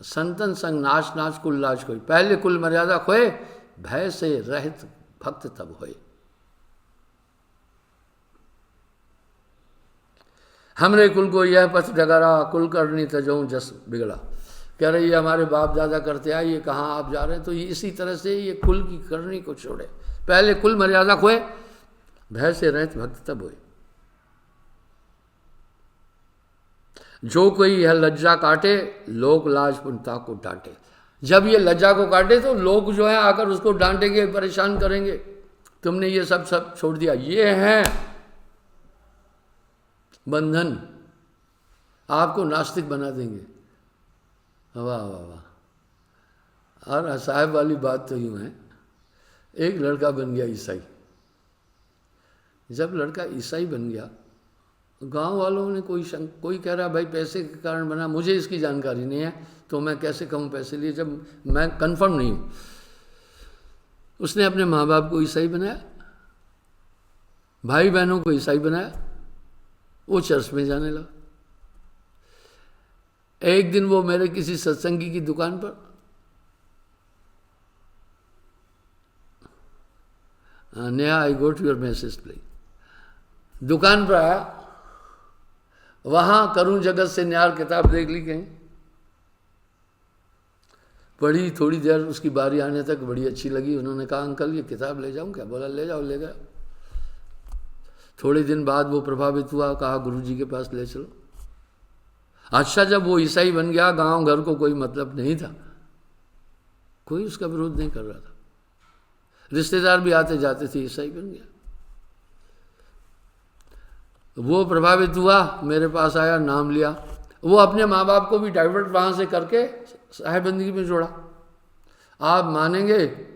संतन संग नाच नाच कुल लाज कोई। पहले कुल मर्यादा खोए, भय से रहित भक्त तब होए। हमरे कुल को यह पथ डगरा, कुल करनी तजऊं जस बिगड़ा। कह रहे ये हमारे बाप दादा करते आए, ये कहाँ आप जा रहे हैं। तो ये इसी तरह से ये कुल की करनी को छोड़े, पहले कुल मर्यादा खोए, भय से रहित भक्त तब होए। जो कोई यह लज्जा काटे लोक लाजपुनता को डांटे। जब ये लज्जा को काटे तो लोग जो है आकर उसको डांटेंगे, परेशान करेंगे, तुमने ये सब छोड़ दिया। ये है बंधन, आपको नास्तिक बना देंगे। वाह वाह वाह। और साहब वाली बात तो यूँ है, एक लड़का बन गया ईसाई। जब लड़का ईसाई बन गया, गांव वालों ने कोई कह रहा भाई पैसे के कारण बना, मुझे इसकी जानकारी नहीं है तो मैं कैसे कहूँ पैसे लिए, जब मैं कंफर्म नहीं हूँ। उसने अपने माँ बाप को ईसाई बनाया, भाई बहनों को ईसाई बनाया, वो चर्च में जाने लगा। एक दिन वो मेरे किसी सत्संगी की दुकान पर, Neha I go to your message please, दुकान पर आया, वहां करुण जगत से न्यार किताब देख ली कहीं, पढ़ी, थोड़ी देर उसकी बारी आने तक बड़ी अच्छी लगी। उन्होंने कहा अंकल ये किताब ले जाऊं क्या? बोला ले जाओ, ले गया। थोड़े दिन बाद वो प्रभावित हुआ, कहा गुरुजी के पास ले चलो। अच्छा, जब वो ईसाई बन गया, गांव घर को कोई मतलब नहीं था, कोई उसका विरोध नहीं कर रहा था, रिश्तेदार भी आते जाते थे, ईसाई बन गया। वो प्रभावित हुआ, मेरे पास आया, नाम लिया। वो अपने माँ बाप को भी डाइवर्ट वहाँ से करके साहेबंदगी में जोड़ा। आप मानेंगे,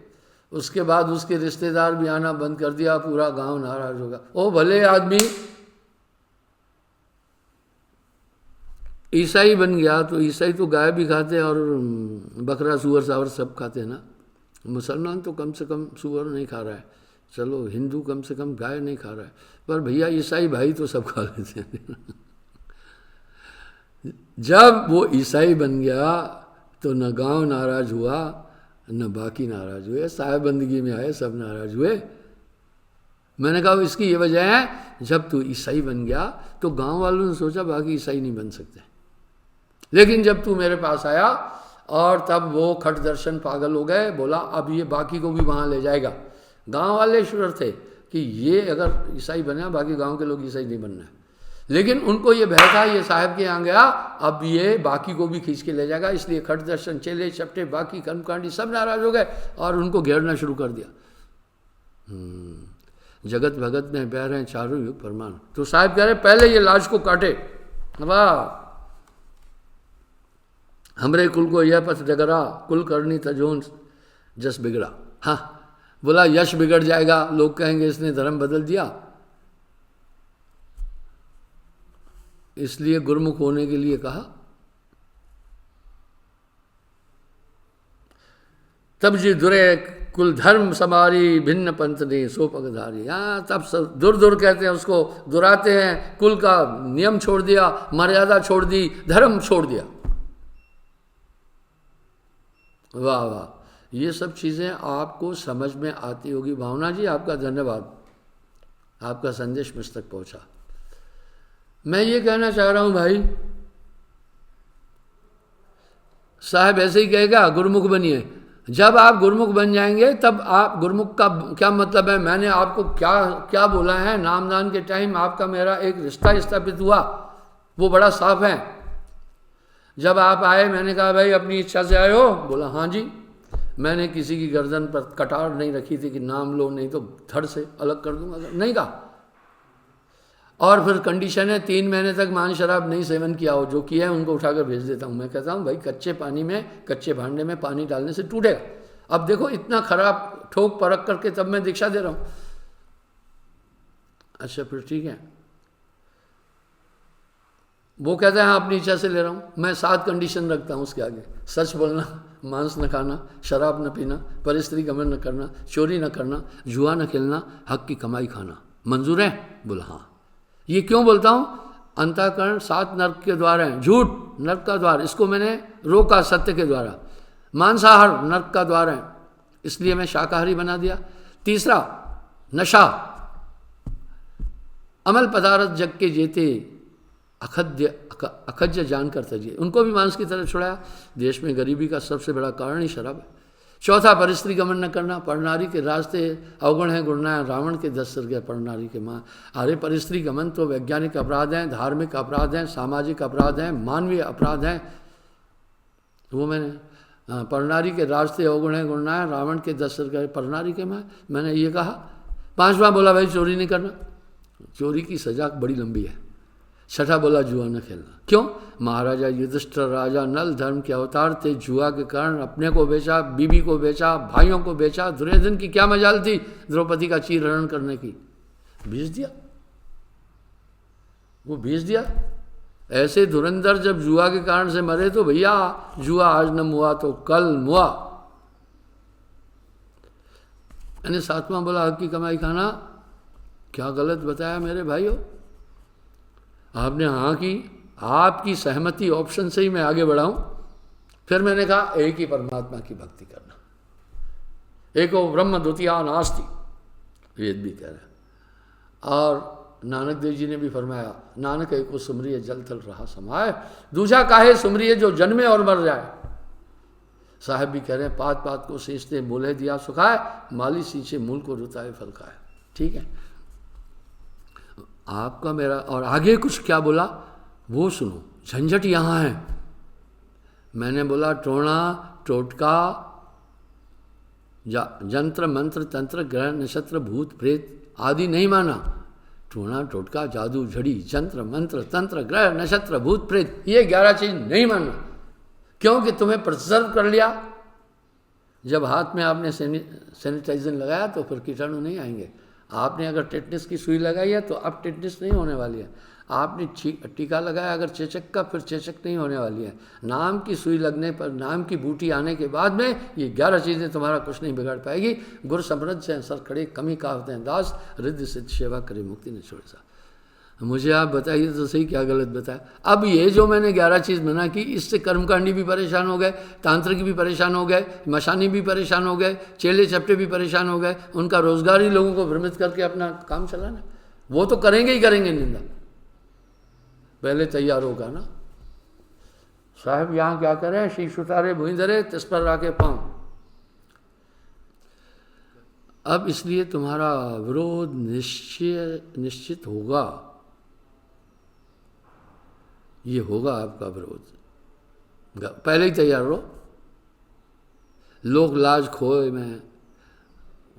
उसके बाद उसके रिश्तेदार भी आना बंद कर दिया, पूरा गांव नाराज होगा। ओ भले आदमी ईसाई बन गया, तो ईसाई तो गाय भी खाते और बकरा सुअर सावर सब खाते ना। मुसलमान तो कम से कम सुअर नहीं खा रहा है, चलो हिंदू कम से कम गाय नहीं खा रहा है, पर भैया ईसाई भाई तो सब खा लेते हैं। जब वो ईसाई बन गया तो न गांव नाराज हुआ न बाकी नाराज हुए, साहेबंदगी में आए सब नाराज हुए। मैंने कहा इसकी ये वजह है, जब तू ईसाई बन गया तो गांव वालों ने सोचा बाकी ईसाई नहीं बन सकते, लेकिन जब तू मेरे पास आया और तब वो खट दर्शन पागल हो गए, बोला अब ये बाकी को भी वहाँ ले जाएगा। गांव वाले श्योर थे कि ये अगर ईसाई बना, बाकी गांव के लोग ईसाई नहीं बनना है, लेकिन उनको ये भय था ये साहब के यहाँ गया, अब ये बाकी को भी खींच के ले जाएगा, इसलिए खट दर्शन, चेले चपटे, बाकी कर्मकांडी सब नाराज हो गए और उनको घेरना शुरू कर दिया। जगत भगत में बह रहे हैं चारों युग परमाणु। तो साहब कह रहे पहले ये लाज को काटे। वाह, हमरे कुल को यह पथ डगरा, कुल करनी तजोन जस बिगड़ा। हाँ, बोला यश बिगड़ जाएगा, लोग कहेंगे इसने धर्म बदल दिया, इसलिए गुरुमुख होने के लिए कहा। तब जी दुरे कुल धर्म समारी, भिन्न पंथ ने सो पगधारी। हाँ, तब सब दूर दूर कहते हैं उसको, दुराते हैं, कुल का नियम छोड़ दिया, मर्यादा छोड़ दी, धर्म छोड़ दिया। वाह वाह, ये सब चीज़ें आपको समझ में आती होगी। भावना जी आपका धन्यवाद, आपका संदेश मुझ तक पहुँचा। मैं ये कहना चाह रहा हूँ भाई, साहब ऐसे ही कहेगा गुरुमुख बनिए। जब आप गुरुमुख बन जाएंगे तब आप, गुरुमुख का क्या मतलब है, मैंने आपको क्या क्या बोला है, नामदान के टाइम आपका मेरा एक रिश्ता स्थापित हुआ, वो बड़ा साफ है। जब आप आए, मैंने कहा भाई अपनी इच्छा से आए हो? बोला हाँ जी। मैंने किसी की गर्दन पर कटार नहीं रखी थी कि नाम लो नहीं तो धड़ से अलग कर दूंगा, नहीं कहा। और फिर कंडीशन है 3 महीने तक मान शराब नहीं सेवन किया हो, जो किया है उनको उठाकर भेज देता हूँ। मैं कहता हूँ भाई कच्चे पानी में, कच्चे भांडे में पानी डालने से टूटेगा। अब देखो इतना खराब ठोक परख करके तब मैं दीक्षा दे रहा हूँ। अच्छा फिर ठीक है, वो कहता है हाँ अपनी इच्छा से ले रहा हूँ। मैं 7 कंडीशन रखता हूँ उसके आगे, सच बोलना, मांस न खाना, शराब न पीना, परस्त्री गमन न करना, चोरी न करना, जुआ न खेलना, हक की कमाई खाना। मंजूर है? बोला हाँ। ये क्यों बोलता हूँ? अंतःकरण 7 नर्क के द्वार हैं, झूठ नर्क का द्वार, इसको मैंने रोका सत्य के द्वारा। मांसाहार नर्क का द्वार है, इसलिए मैं शाकाहारी बना दिया। तीसरा नशा, अमल पदार्थ जग के जेते अखज्य जानकर तजिए, उनको भी मांस की तरफ छुड़ाया। देश में गरीबी का सबसे बड़ा कारण ही शराब है। चौथा, परिस्त्री गमन न करना। परनारी के रास्ते अवगुण है गुणनायन, रावण के 10 सिर गए परनारी के माँ। अरे परिस्त्री गमन तो वैज्ञानिक अपराध हैं, धार्मिक अपराध हैं, सामाजिक अपराध हैं, मानवीय अपराध हैं। वो मैंने परनारी के रास्ते अवगुण है गुणनायन, रावण के 10 सिर गए परनारी के माँ, मैंने ये कहा। पांचवा बोला भाई चोरी नहीं करना, चोरी की सजा बड़ी लंबी है। छठा बोला जुआ न खेलना। क्यों? महाराजा युधिष्ठिर राजा नल धर्म के अवतार थे, जुआ के कारण अपने को बेचा, बीबी को बेचा, भाइयों को बेचा। दुर्योधन की क्या मजाल थी द्रौपदी का चीरहरण करने की? बेच दिया, वो बेच दिया। ऐसे धुरंधर जब जुआ के कारण से मरे तो भैया जुआ आज न मुआ तो कल मुआ। मैंने सातवां बोला हक की कमाई खाना। क्या गलत बताया मेरे भाइयों? आपने हाँ की, आपकी सहमति ऑप्शन से ही मैं आगे बढ़ा हूं। फिर मैंने कहा एक ही परमात्मा की भक्ति करना, एको ब्रह्म द्वितीया नास्ति, वेद भी कह रहे हैं। और नानक देव जी ने भी फरमाया, नानक एको सुमरिय जल थल रहा समाये, दूजा काहे सुमरिय जो जन्मे और मर जाए। साहब भी कह रहे हैं, पात पात को सींचते बोले दिया सुखाए, माली सींचे मूल को रुताए फल खाए। ठीक है, आपका मेरा। और आगे कुछ क्या बोला वो सुनो, झंझट यहाँ है। मैंने बोला टोना टोटका जंत्र मंत्र तंत्र ग्रह नक्षत्र भूत प्रेत आदि नहीं माना। टोना टोटका जादू झड़ी जंत्र मंत्र तंत्र ग्रह नक्षत्र भूत प्रेत ये 11 चीज नहीं मानना। क्योंकि तुम्हें प्रिजर्व कर लिया। जब हाथ में आपने सैनिटाइजर लगाया तो फिर कीटाणु नहीं आएंगे। आपने अगर टेटनस की सुई लगाई है तो अब टेटनस नहीं होने वाली है। आपने टीका लगाया अगर चेचक का, फिर चेचक नहीं होने वाली है। नाम की सुई लगने पर, नाम की बूटी आने के बाद में ये 11 चीज़ें तुम्हारा कुछ नहीं बिगाड़ पाएगी। गुर समृद्ध से सर खड़े कमी काफते हैं दास, रिद्धि सिद्ध सेवा करे मुक्ति न छोड़े सा। मुझे आप बताइए तो सही क्या गलत बताया। अब ये जो मैंने 11 चीज़ मना की, इससे कर्मकांडी भी परेशान हो गए, तांत्रिक भी परेशान हो गए, मशानी भी परेशान हो गए, चेले चपटे भी परेशान हो गए। उनका रोजगार ही लोगों को भ्रमित करके अपना काम चलाना, वो तो करेंगे ही करेंगे निंदा। पहले तैयार होगा ना। साहब यहाँ क्या करें, शीश उतारे भूई धरे तिस पर राके पाँव। अब इसलिए तुम्हारा विरोध निश्चित होगा, ये होगा आपका विरोध। पहले ही तैयार रहो। लोक लाज खोए में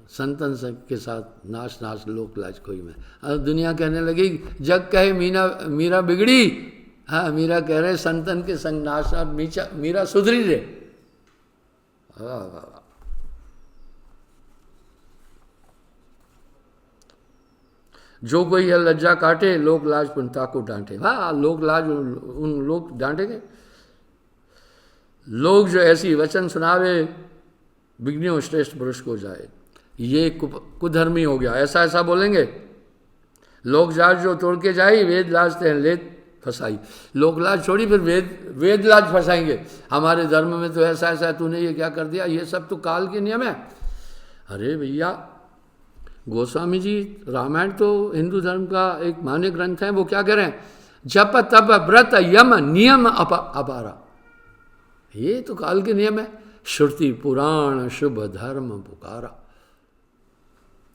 संतन के साथ नाच नाच लोक लाज खोई में। अब दुनिया कहने लगी, जग कहे मीरा बिगड़ी। हाँ, मीरा कह रहे संतन के संग नाच नाच मीरा सुधरी रे। वाह वाह वाह। जो कोई है लज्जा काटे, लोक लाज पुनता को डांटे। हाँ, लोक लाज उन लोग डांटेंगे। लोग जो ऐसी वचन सुनावे, बिगनियों श्रेष्ठ पुरुष को जाए, ये कुधर्मी हो गया। ऐसा ऐसा बोलेंगे। लोक लाज जो तोड़ के जाई, वेद लाज ते लेत फंसाई। लोक लाज छोड़ी, फिर वेद लाज फंसाएंगे। हमारे धर्म में तो ऐसा ऐसा, तूने ये क्या कर दिया, ये सब तो काल के नियम है। अरे भैया, गोस्वामी जी, रामायण तो हिंदू धर्म का एक मान्य ग्रंथ है। वो क्या कह रहे हैं, जप तप व्रत यम नियम अपारा, ये तो काल के नियम है। श्रुति पुराण शुभ धर्म पुकारा,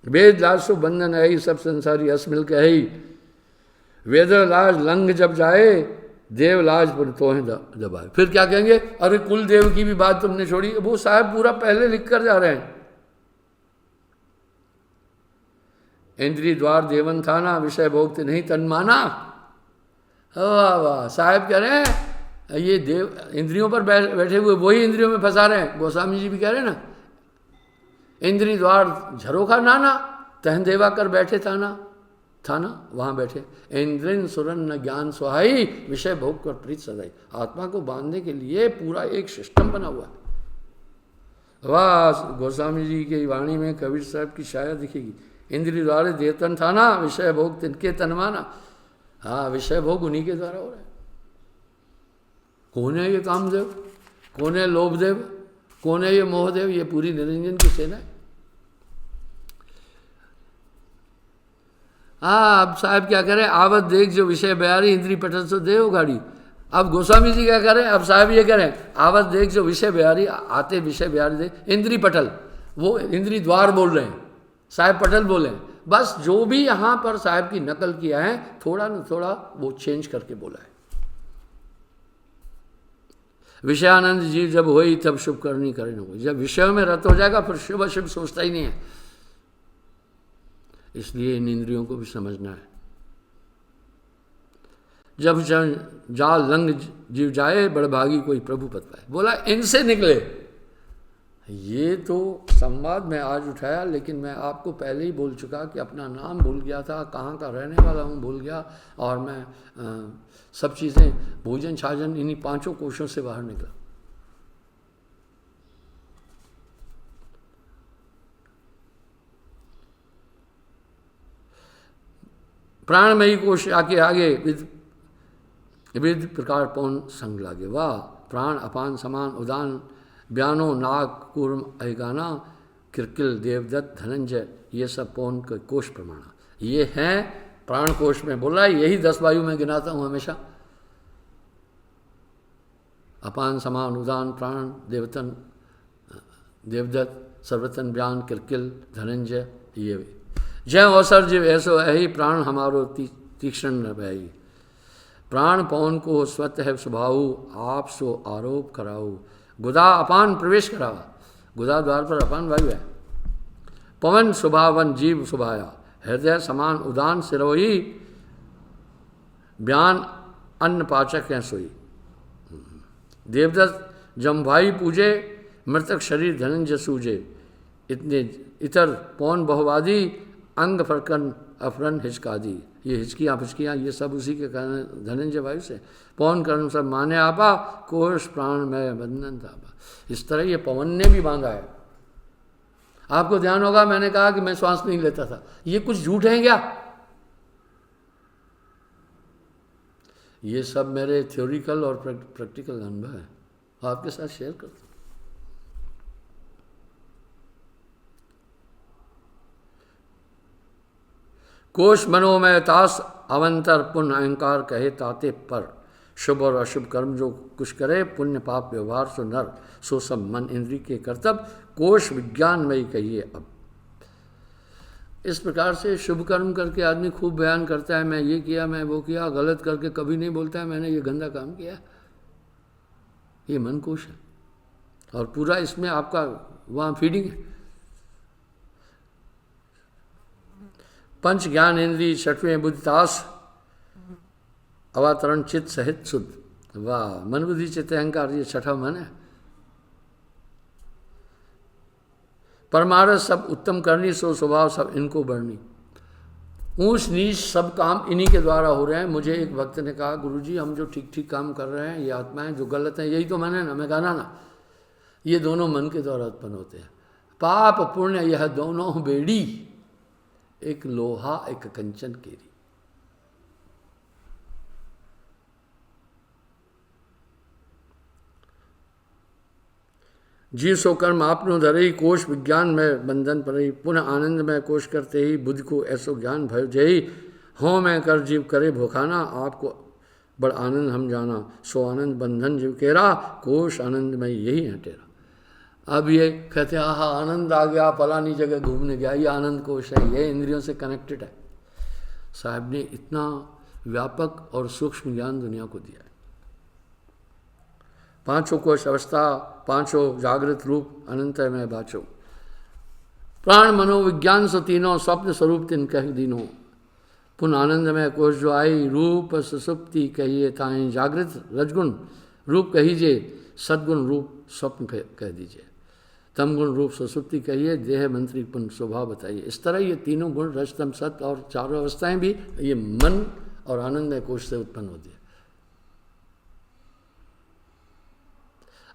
वेद लाज सो बंधन है, सब संसारी असमिल के है। वेद लाज लंघ जब जाए, देव लाज पर तोहें दबाए। फिर क्या कहेंगे, अरे कुल देव की भी बात तुमने छोड़ी। वो साहब पूरा पहले लिख कर जा रहे हैं। इंद्रिय द्वार देवन था ना, विषय भोगते नहीं तन माना। वाह वाह। साहब कह रहे हैं ये देव इंद्रियों पर बैठे हुए वही इंद्रियों में फंसा रहे हैं। गोस्वामी जी भी कह रहे हैं ना, इंद्रिय द्वार झरोखा नाना, तहन देवा कर बैठे था ना वहाँ बैठे। इंद्रिन सुरन न ज्ञान सुहाई, विषय भोग कर प्रीत सदाई। आत्मा को बांधने के लिए पूरा एक सिस्टम बना हुआ है। वाह, गोस्वामी जी की वाणी में कबीर साहब की शायद दिखेगी। इंद्रिय द्वारे देवतन था ना, विषय भोग तिनके तन माना। हाँ, विषय भोग उन्हीं के द्वारा हो रहा है। कौन है ये कामदेव, कौन है लोभदेव, कौन है ये मोहदेव? ये पूरी निरंजन की सेना है। हाँ, अब साहब क्या करें, आवत देख जो विषय बयारी, इंद्री पटन सो देव गाड़ी। अब गोस्वामी जी क्या करें, अब साहब ये करें, आवाज देख जो विषय बिहारी आते, विषय बिहारी देख, इंद्री पटल, वो इंद्री द्वार बोल रहे हैं, साहब पटल बोले, बस जो भी यहाँ पर साहब की नकल किया है थोड़ा न थोड़ा वो चेंज करके बोला है। विषयानंद जीव जब होई तब शुभ करनी करे न हो, जब विषयों में रत हो जाएगा फिर शुभ अशुभ सोचता ही नहीं है। इसलिए इन इंद्रियों को भी समझना है। जब जाल लंग जीव जाए बड़भागी कोई प्रभु पद पाए, बोला इनसे निकले। ये तो संवाद मैं आज उठाया, लेकिन मैं आपको पहले ही बोल चुका कि अपना नाम भूल गया था, कहाँ का रहने वाला हूँ भूल गया, और मैं सब चीज़ें भोजन छाजन इन्हीं 5 कोशों से बाहर निकला। प्राणमयी कोश आके आगे विविध प्रकार पौन संग लागे, वाह प्राण अपान समान उदान ब्यानो नाग कूर्म अहिगाना किरकिल देवदत्त धनंजय, ये सब पौन के कोश प्रमाणा। ये हैं प्राण कोश में बोला है, यही 10 वायु में गिनाता हूँ हमेशा। अपान समान उदान प्राण देवतन देवदत्त सर्वतन ब्यान किरकिल धनंजय, ये जय अवसर जीव ऐसो यही प्राण हमारो तीक्ष्ण न भई, प्राण पवन को स्वत है स्वभाव आप सो आरोप कराओ, गुदा अपान प्रवेश करावा, गुदा द्वार पर अपान वायु है, पवन स्वभावन जीव सुभाया, हृदय समान उदान सिरोही बयान अन्न पाचक है सोई, देवदत्त जमभाई पूजे मृतक शरीर धनंजय सूजे, इतने इतर पौन बहुवादी अंग फरकन अफरन हिचकादी, ये हिचकियाँ फिचकियाँ ये सब उसी के कारण धनंजय वायु से, पवन कर्म सब माने आपा कोश प्राण में बंधन थापा। इस तरह ये पवन ने भी बांधा है। आपको ध्यान होगा मैंने कहा कि मैं श्वास नहीं लेता था, ये कुछ झूठ है क्या? ये सब मेरे थ्योरिकल और प्रैक्टिकल अनुभव है, आपके साथ शेयर करता हूँ। कोश मनोमय तास अवंतर पुण्य अहंकार कहे ताते पर, शुभ और अशुभ कर्म जो कुछ करे पुण्य पाप व्यवहार सो नर, सो सब मन इंद्री के कर्तव्य कोश विज्ञानमयी कहिए। अब इस प्रकार से शुभ कर्म करके आदमी खूब बयान करता है, मैं ये किया मैं वो किया, गलत करके कभी नहीं बोलता है मैंने ये गंदा काम किया। ये मन कोश है और पूरा इसमें आपका वहाँ फीडिंग है। पंच ज्ञान इंद्री छठवें बुद्धितास अवतरण चित्त सहित शुद्ध, वाह मन बुद्धि चित्त अहंकार ये छठा मन है। परमारस सब उत्तम करनी सो स्वभाव सब इनको बढ़नी, ऊंच नीच सब काम इन्हीं के द्वारा हो रहे हैं। मुझे एक भक्त ने कहा गुरुजी हम जो ठीक ठीक काम कर रहे हैं ये आत्माएं जो गलत हैं यही तो मन है ना। मैं कहा ना ये दोनों मन के द्वारा उत्पन्न होते हैं। पाप पुण्य यह दोनों बेड़ी, एक लोहा एक कंचन केरी। जीव सो कर्म आपनो धरई, कोश विज्ञान में बंधन परई, पुनः आनंद में कोश करते ही बुद्धि को ऐसो ज्ञान भय जयी, हो मैं कर जीव करे भोखाना, आपको बड़ आनंद हम जाना, सो आनंद बंधन जीव केरा, कोश आनंद में यही है तेरा। अब ये कहते हैं आहा आनंद आ गया, फलानी जगह घूमने गया, ये आनंद कोश है, ये इंद्रियों से कनेक्टेड है। साहब ने इतना व्यापक और सूक्ष्म ज्ञान दुनिया को दिया है। पांचों कोश अवस्था, पांचों जागृत रूप अनंत में बाचो, प्राण मनोविज्ञान सो तीनों स्वप्न स्वरूप तिन कह दीनों, पुनः आनंद में कोश जो आई, रूप सुसुप्ति कहिए ताई, जागृत रजगुण रूप कहीजिए, सद्गुण रूप स्वप्न कह दीजिए, तम गुण रूप सुसुप्ति कहिए, देह मंत्री पुण्य स्वभाव बताइए। इस तरह ये तीनों गुण रज तम सत और चारों अवस्थाएं भी ये मन और आनंद कोश से उत्पन्न होती है।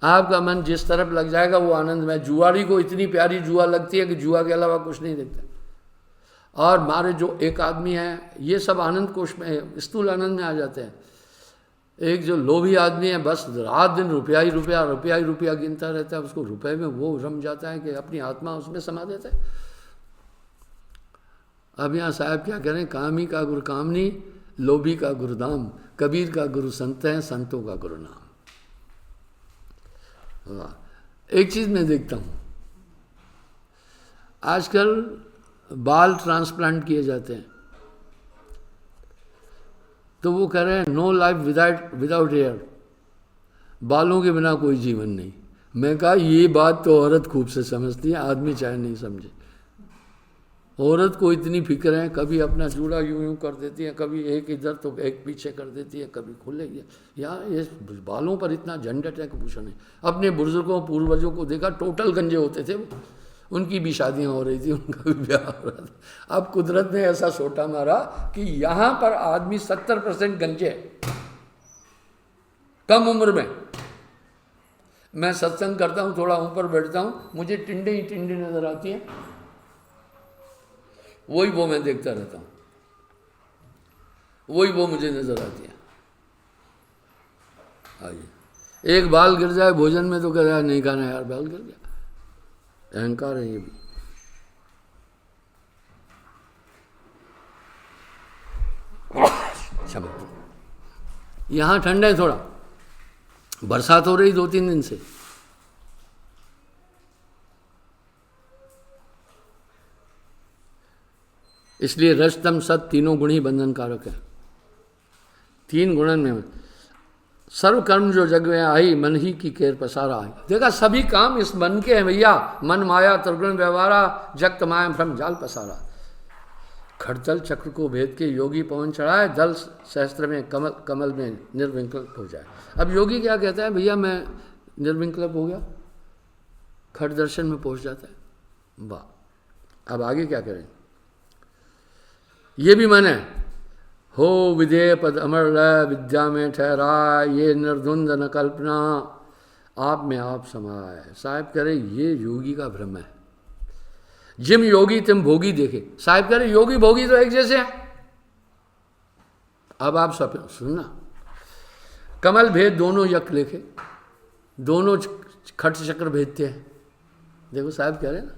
आपका मन जिस तरफ लग जाएगा वो आनंद में। जुआरी को इतनी प्यारी जुआ लगती है कि जुआ के अलावा कुछ नहीं दिखता। और हमारे जो एक आदमी है ये सब आनंद कोश में स्थूल आनंद में आ जाते हैं। एक जो लोभी आदमी है बस रात दिन रुपया ही रुपया रुपया ही रुपया गिनता रहता है, उसको रुपए में वो रम जाता है कि अपनी आत्मा उसमें समा देता है। अब यहाँ साहब क्या करें, काम ही का गुर कामनी लोभी का गुरुधाम, कबीर का गुरु संत है, संतों का गुरु नाम। एक चीज मैं देखता हूं, आजकल बाल ट्रांसप्लांट किए जाते हैं, तो वो कह रहे हैं नो लाइफ विदाउट हेयर, बालों के बिना कोई जीवन नहीं। मैं कहा ये बात तो औरत खूब से समझती है, आदमी चाहे नहीं समझे। औरत को इतनी फिक्र है, कभी अपना जूड़ा यूं यूं कर देती है, कभी एक इधर तो एक पीछे कर देती है, कभी खुले यार ये बालों पर इतना झंझट है कि पूछो नहीं। अपने बुजुर्गों पूर्वजों को देखा, टोटल गंजे होते थे वो, उनकी भी शादियां हो रही थी, उनका भी ब्याह हो रहा था। अब कुदरत ने ऐसा सोटा मारा कि यहाँ पर आदमी 70% गंजे कम उम्र में। मैं सत्संग करता हूँ, थोड़ा ऊपर बैठता हूँ, मुझे टिंडे ही टिंडे नजर आती हैं, वही वो मैं देखता रहता हूँ, वही वो मुझे नजर आती है। आइए, एक बाल गिर जाए भोजन में तो कह रहा है नहीं खाना यार, बाल गिर गया, अहंकार है ये भी। यहां ठंड है थोड़ा, बरसात हो रही 2-3 दिन से। इसलिए रजतम सत तीनों गुण ही बंधन कारक है। 3 गुणन में सर्व कर्म जो जग में आई, मन ही की केर पसारा आई। देखा सभी काम इस मन के हैं भैया, मन माया त्रिगुण व्यवहारा, जगत माया भ्रम जाल पसारा। खड़तल चक्र को भेद के योगी पवन चढ़ाए, दल सहस्त्र में कमल कमल में निर्विकल्प हो जाए। अब योगी क्या कहता है, भैया मैं निर्विकल्प हो गया, खड़ दर्शन में पहुंच जाता है। वाह, अब आगे क्या करें। ये भी मन है, हो विधेय पद अमर लय, विद्या में ठहरा, ये निर्धुंध न कल्पना, आप में आप समाए। साहब कह रहे ये योगी का भ्रम है। जिम योगी तिम भोगी देखे। साहब कह रहे योगी भोगी तो एक जैसे हैं। अब आप सब सुनना, कमल भेद दोनों यक लेखे, दोनों खट चक्र भेदते हैं। देखो साहब कह रहे हैं ना,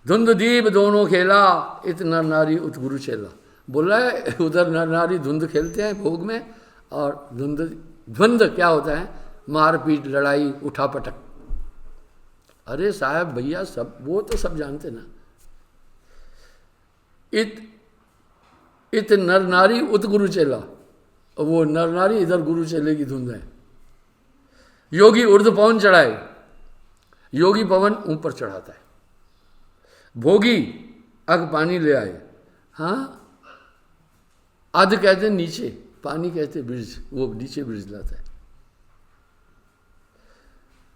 धुंध दीप दोनों खेला, इत नर नारी उत गुरु चेला। बोल रहा है उधर नर नारी धुंध खेलते हैं भोग में, और द्वंद्व क्या होता है, मारपीट लड़ाई उठापटक। अरे साहब भैया सब वो तो सब जानते ना। इत नर नारी उत गुरु चेला, वो नर नारी इधर गुरु चेले की धुंध है। योगी ऊर्ध्व पवन चढ़ाए, योगी पवन ऊपर चढ़ाता है। भोगी अग पानी ले आए, हाँ अध कहते नीचे, पानी कहते ब्रिज, वो नीचे ब्रिज लाता है।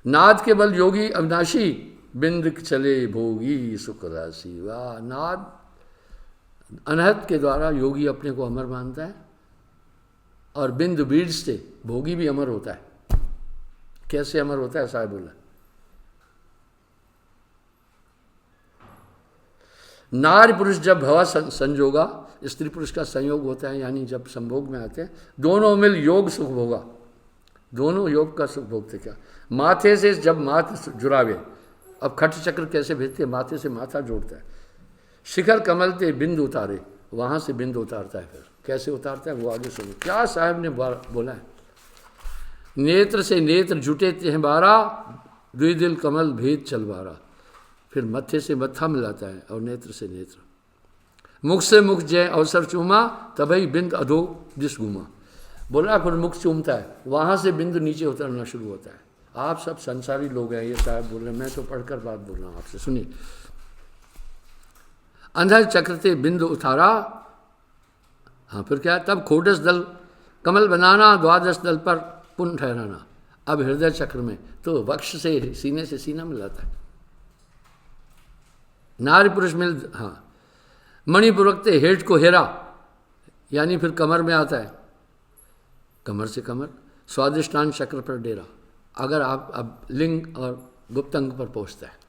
नाद के बल योगी अविनाशी, बिंद चले भोगी सुख राशि। वाह, नाद अनहद के द्वारा योगी अपने को अमर मानता है, और बिंद बीज से भोगी भी अमर होता है। कैसे अमर होता है साहब बोला, नारी पुरुष जब भवा संजोगा, स्त्री पुरुष का संयोग होता है, यानी जब संभोग में आते हैं, दोनों मिल योग सुख भोगा, दोनों योग का सुख भोगते। क्या माथे से जब माथ जुड़ावे, अब खट चक्र कैसे भेजते, माथे से माथा जोड़ता है। शिखर कमल ते बिंद उतारे, वहां से बिंद उतारता है। फिर कैसे उतारता है वो आगे सुनो क्या साहब ने बोला है। नेत्र से नेत्र जुटे ते बारा, दुई दिल कमल भेद चलवारा। फिर मत्थे से मत्था मिलाता है और नेत्र से नेत्र, मुख से मुख जय अवसर चूमा, तभी बिंद अधो दिस घूमा। बोला फिर मुख चूमता है, वहां से बिंद नीचे उतरना शुरू होता है। आप सब संसारी लोग हैं, ये साहब बोल रहे हैं, मैं तो पढ़कर बात बोल रहा हूं आपसे, सुनिए। अंधर चक्रते बिंद उतारा, हाँ फिर क्या, तब खोडस दल कमल बनाना, द्वादश दल पर पुण्य ठहराना। अब हृदय चक्र में तो वक्ष से सीने से सीना मिलाता है। नारी पुरुष मिल, हाँ मणिपुरकते हेठ को हेरा, यानी फिर कमर में आता है, कमर से कमर, स्वादिष्टान चक्र पर डेरा। अगर आप अब लिंग और गुप्त अंग पर पहुंचता है।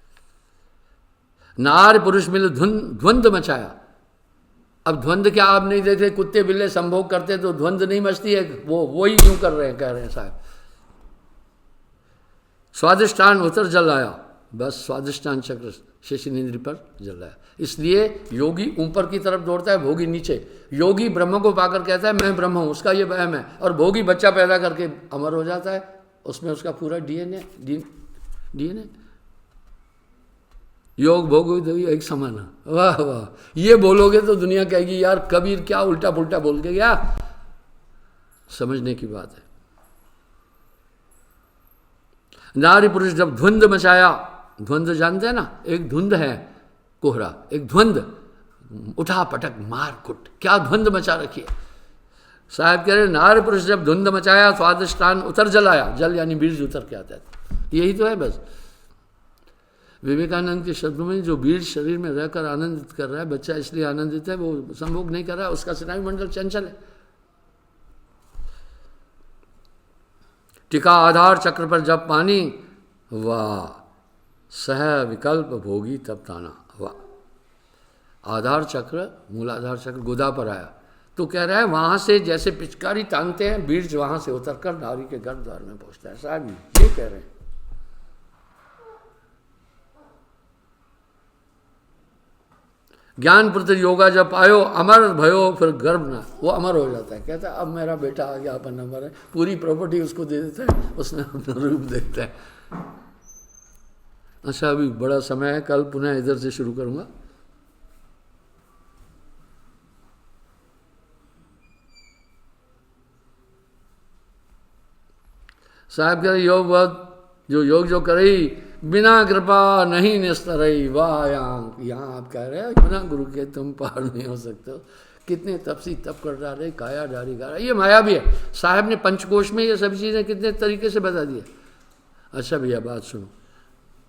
नार पुरुष मिल ध्वंद मचाया। अब ध्वंद क्या आप नहीं देखते, कुत्ते बिल्ले संभोग करते तो ध्वंद नहीं मचती है, वो ही क्यों कर रहे हैं, कह रहे हैं साहब। स्वादिष्टान उतर जल आया, बस स्वादिष्टान चक्र शेषनेन्द्र पर जल रहा है। इसलिए योगी ऊपर की तरफ दौड़ता है, भोगी नीचे। योगी ब्रह्म को पाकर कहता है मैं ब्रह्म हूँ, उसका ये वहम है, और भोगी बच्चा पैदा करके अमर हो जाता है, उसमें उसका पूरा डीएनए योग भोग एक समान है। वाह वाह, ये बोलोगे तो दुनिया कहेगी यार कबीर क्या उल्टा पुल्टा बोल के गया। समझने की बात है। नारी पुरुष जब धुंध मचाया, धुंध जानते हैं ना, एक धुंध है कोहरा, एक धुंध, उठा पटक मार कुट, क्या धुंध मचा रखी है। साहब कह रहे नारी पुरुष जब धुंध मचाया स्वादिष्टान उतर जल आया, जल यानी बीज उतर के आता है, यही तो है बस। विवेकानंद के शब्दों में जो बीज शरीर में रहकर आनंदित कर रहा है, बच्चा इसलिए आनंदित है, वो संभोग नहीं कर रहा है, उसका स्नायु मंडल चंचल है। टिका आधार चक्र पर जब पानी, वाह सह विकल्प भोगी तब ताना, वाह। आधार चक्र, मूलाधार चक्र गुदा पर आया तो कह रहा है वहां से जैसे पिचकारी तानते हैं, बीज वहां से उतरकर नारी के गर्भद्वार में पहुंचता है। साहब ये कह रहे हैं। ज्ञान प्रति योगा जब पायो अमर भयो फिर गर्भ ना, वो अमर हो जाता है। कहता है अब मेरा बेटा आ गया, अपन अमर है, पूरी प्रॉपर्टी उसको दे देता है, उसने अपना रूप देखता है। अच्छा अभी बड़ा समय है, कल पुनः इधर से शुरू करूंगा। साहब कह रहे योग जो योग जो करई बिना कृपा नहीं निस्तरई, वाह। यहाँ आप कह रहे हैं बिना गुरु के तुम पार नहीं हो सकते हो। कितने तपसी तप कर डाले, काया डारी गा रहा, ये माया भी है। साहब ने पंचकोश में ये सभी चीज़ें कितने तरीके से बता दिए। अच्छा भैया बात सुनो,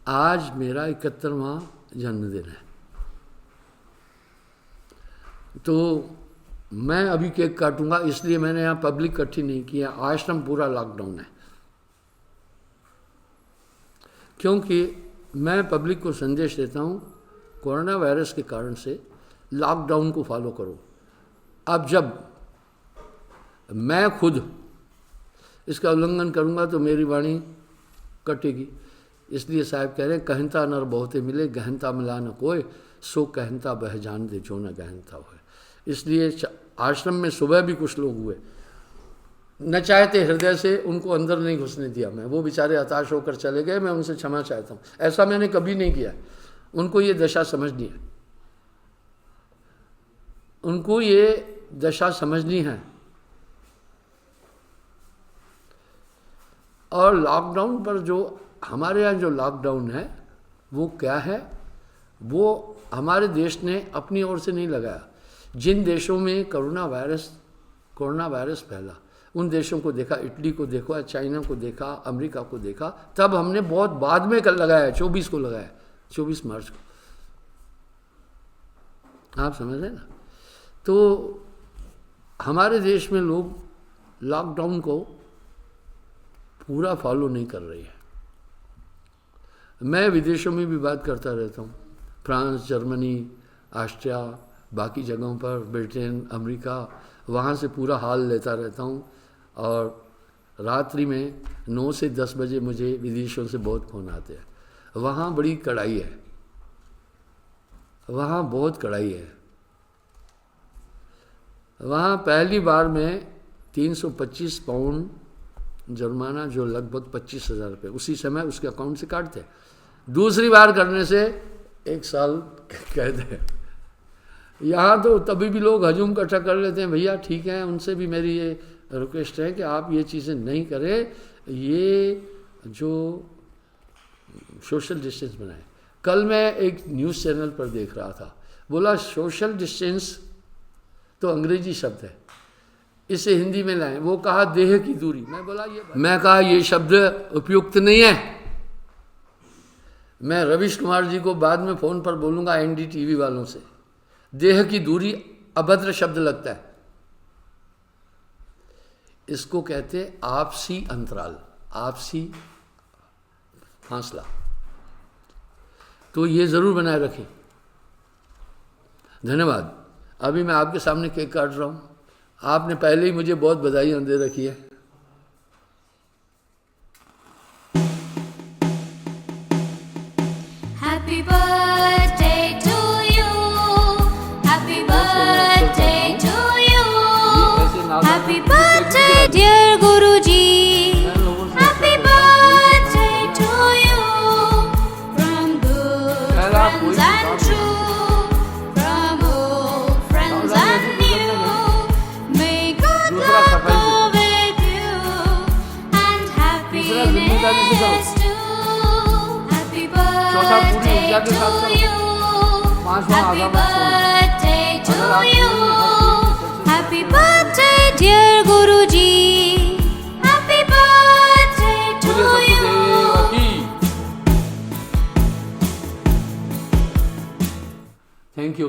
आज मेरा 71वां जन्मदिन है, तो मैं अभी केक काटूंगा, इसलिए मैंने यहाँ पब्लिक इकट्ठी नहीं किया। आश्रम पूरा लॉकडाउन है, क्योंकि मैं पब्लिक को संदेश देता हूँ कोरोना वायरस के कारण से लॉकडाउन को फॉलो करो। अब जब मैं खुद इसका उल्लंघन करूँगा तो मेरी वाणी कटेगी। इसलिए साहब कह रहे हैं कहनता नर बहुते मिले, गहनता मिला न कोई, सो कहनता बह जान दे जो न गहनता होए। इसलिए आश्रम में सुबह भी कुछ लोग हुए, न चाहते हृदय से, उनको अंदर नहीं घुसने दिया मैं, वो बेचारे हताश होकर चले गए, मैं उनसे क्षमा चाहता हूँ। ऐसा मैंने कभी नहीं किया। उनको ये दशा समझनी है, उनको ये दशा समझनी है। और लॉकडाउन पर जो हमारे यहाँ जो लॉकडाउन है वो क्या है, वो हमारे देश ने अपनी ओर से नहीं लगाया। जिन देशों में कोरोना वायरस फैला उन देशों को देखा, इटली को देखा, चाइना को देखा, अमेरिका को देखा, तब हमने बहुत बाद में कल लगाया, 24 को लगाया, 24 मार्च को। आप समझ रहे ना। तो हमारे देश में लोग लॉकडाउन को पूरा फॉलो नहीं कर रहे हैं। मैं विदेशों में भी बात करता रहता हूँ, फ्रांस, जर्मनी, ऑस्ट्रिया, बाकी जगहों पर, ब्रिटेन, अमेरिका, वहाँ से पूरा हाल लेता रहता हूँ। और रात्रि में 9 से 10 बजे मुझे विदेशों से बहुत फ़ोन आते हैं। वहाँ बड़ी कड़ाई है, वहाँ बहुत कड़ाई है। वहाँ पहली बार में 325 पाउंड जुर्माना, जो लगभग 25,000 रुपये उसी समय उसके अकाउंट से काटते हैं। दूसरी बार करने से 1 साल कैद है। यहाँ तो तभी भी लोग हजूम इकट्ठा कर लेते हैं। भैया ठीक है, उनसे भी मेरी ये रिक्वेस्ट है कि आप ये चीज़ें नहीं करें, ये जो सोशल डिस्टेंस बनाए। कल मैं एक न्यूज़ चैनल पर देख रहा था, बोला सोशल डिस्टेंस तो अंग्रेजी शब्द है, इसे हिंदी में लाएं। वो कहा देह की दूरी। मैं कहा ये शब्द उपयुक्त नहीं है। मैं रविश कुमार जी को बाद में फ़ोन पर बोलूँगा, NDTV वालों से। देह की दूरी अभद्र शब्द लगता है, इसको कहते आपसी अंतराल, आपसी फासला। तो ये ज़रूर बनाए रखें। धन्यवाद। अभी मैं आपके सामने केक काट रहा हूँ, आपने पहले ही मुझे बहुत बधाइयाँ दे रखी है। Happy birthday to you. Happy birthday to you. Happy birthday dear Guruji. Happy birthday to you. From good friends and true, from old friends and new. May good luck go with you and happiness too. Happy birthday to you. Happy birthday to you. Happy birthday dear Guruji. Happy birthday to you. Thank you.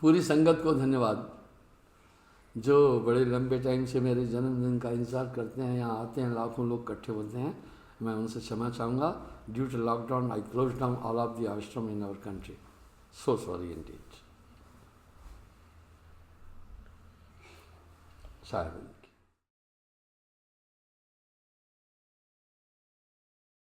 पूरी संगत को धन्यवाद, जो बड़े लंबे time से मेरे जन्मदिन का इंतज़ार करते हैं, यहाँ आते हैं, लाखों लोग इकट्ठे होते हैं। मैं उनसे क्षमा चाहूँगा। Due to lockdown I close down all of the ashram in our country. So sorry indeed. Sahib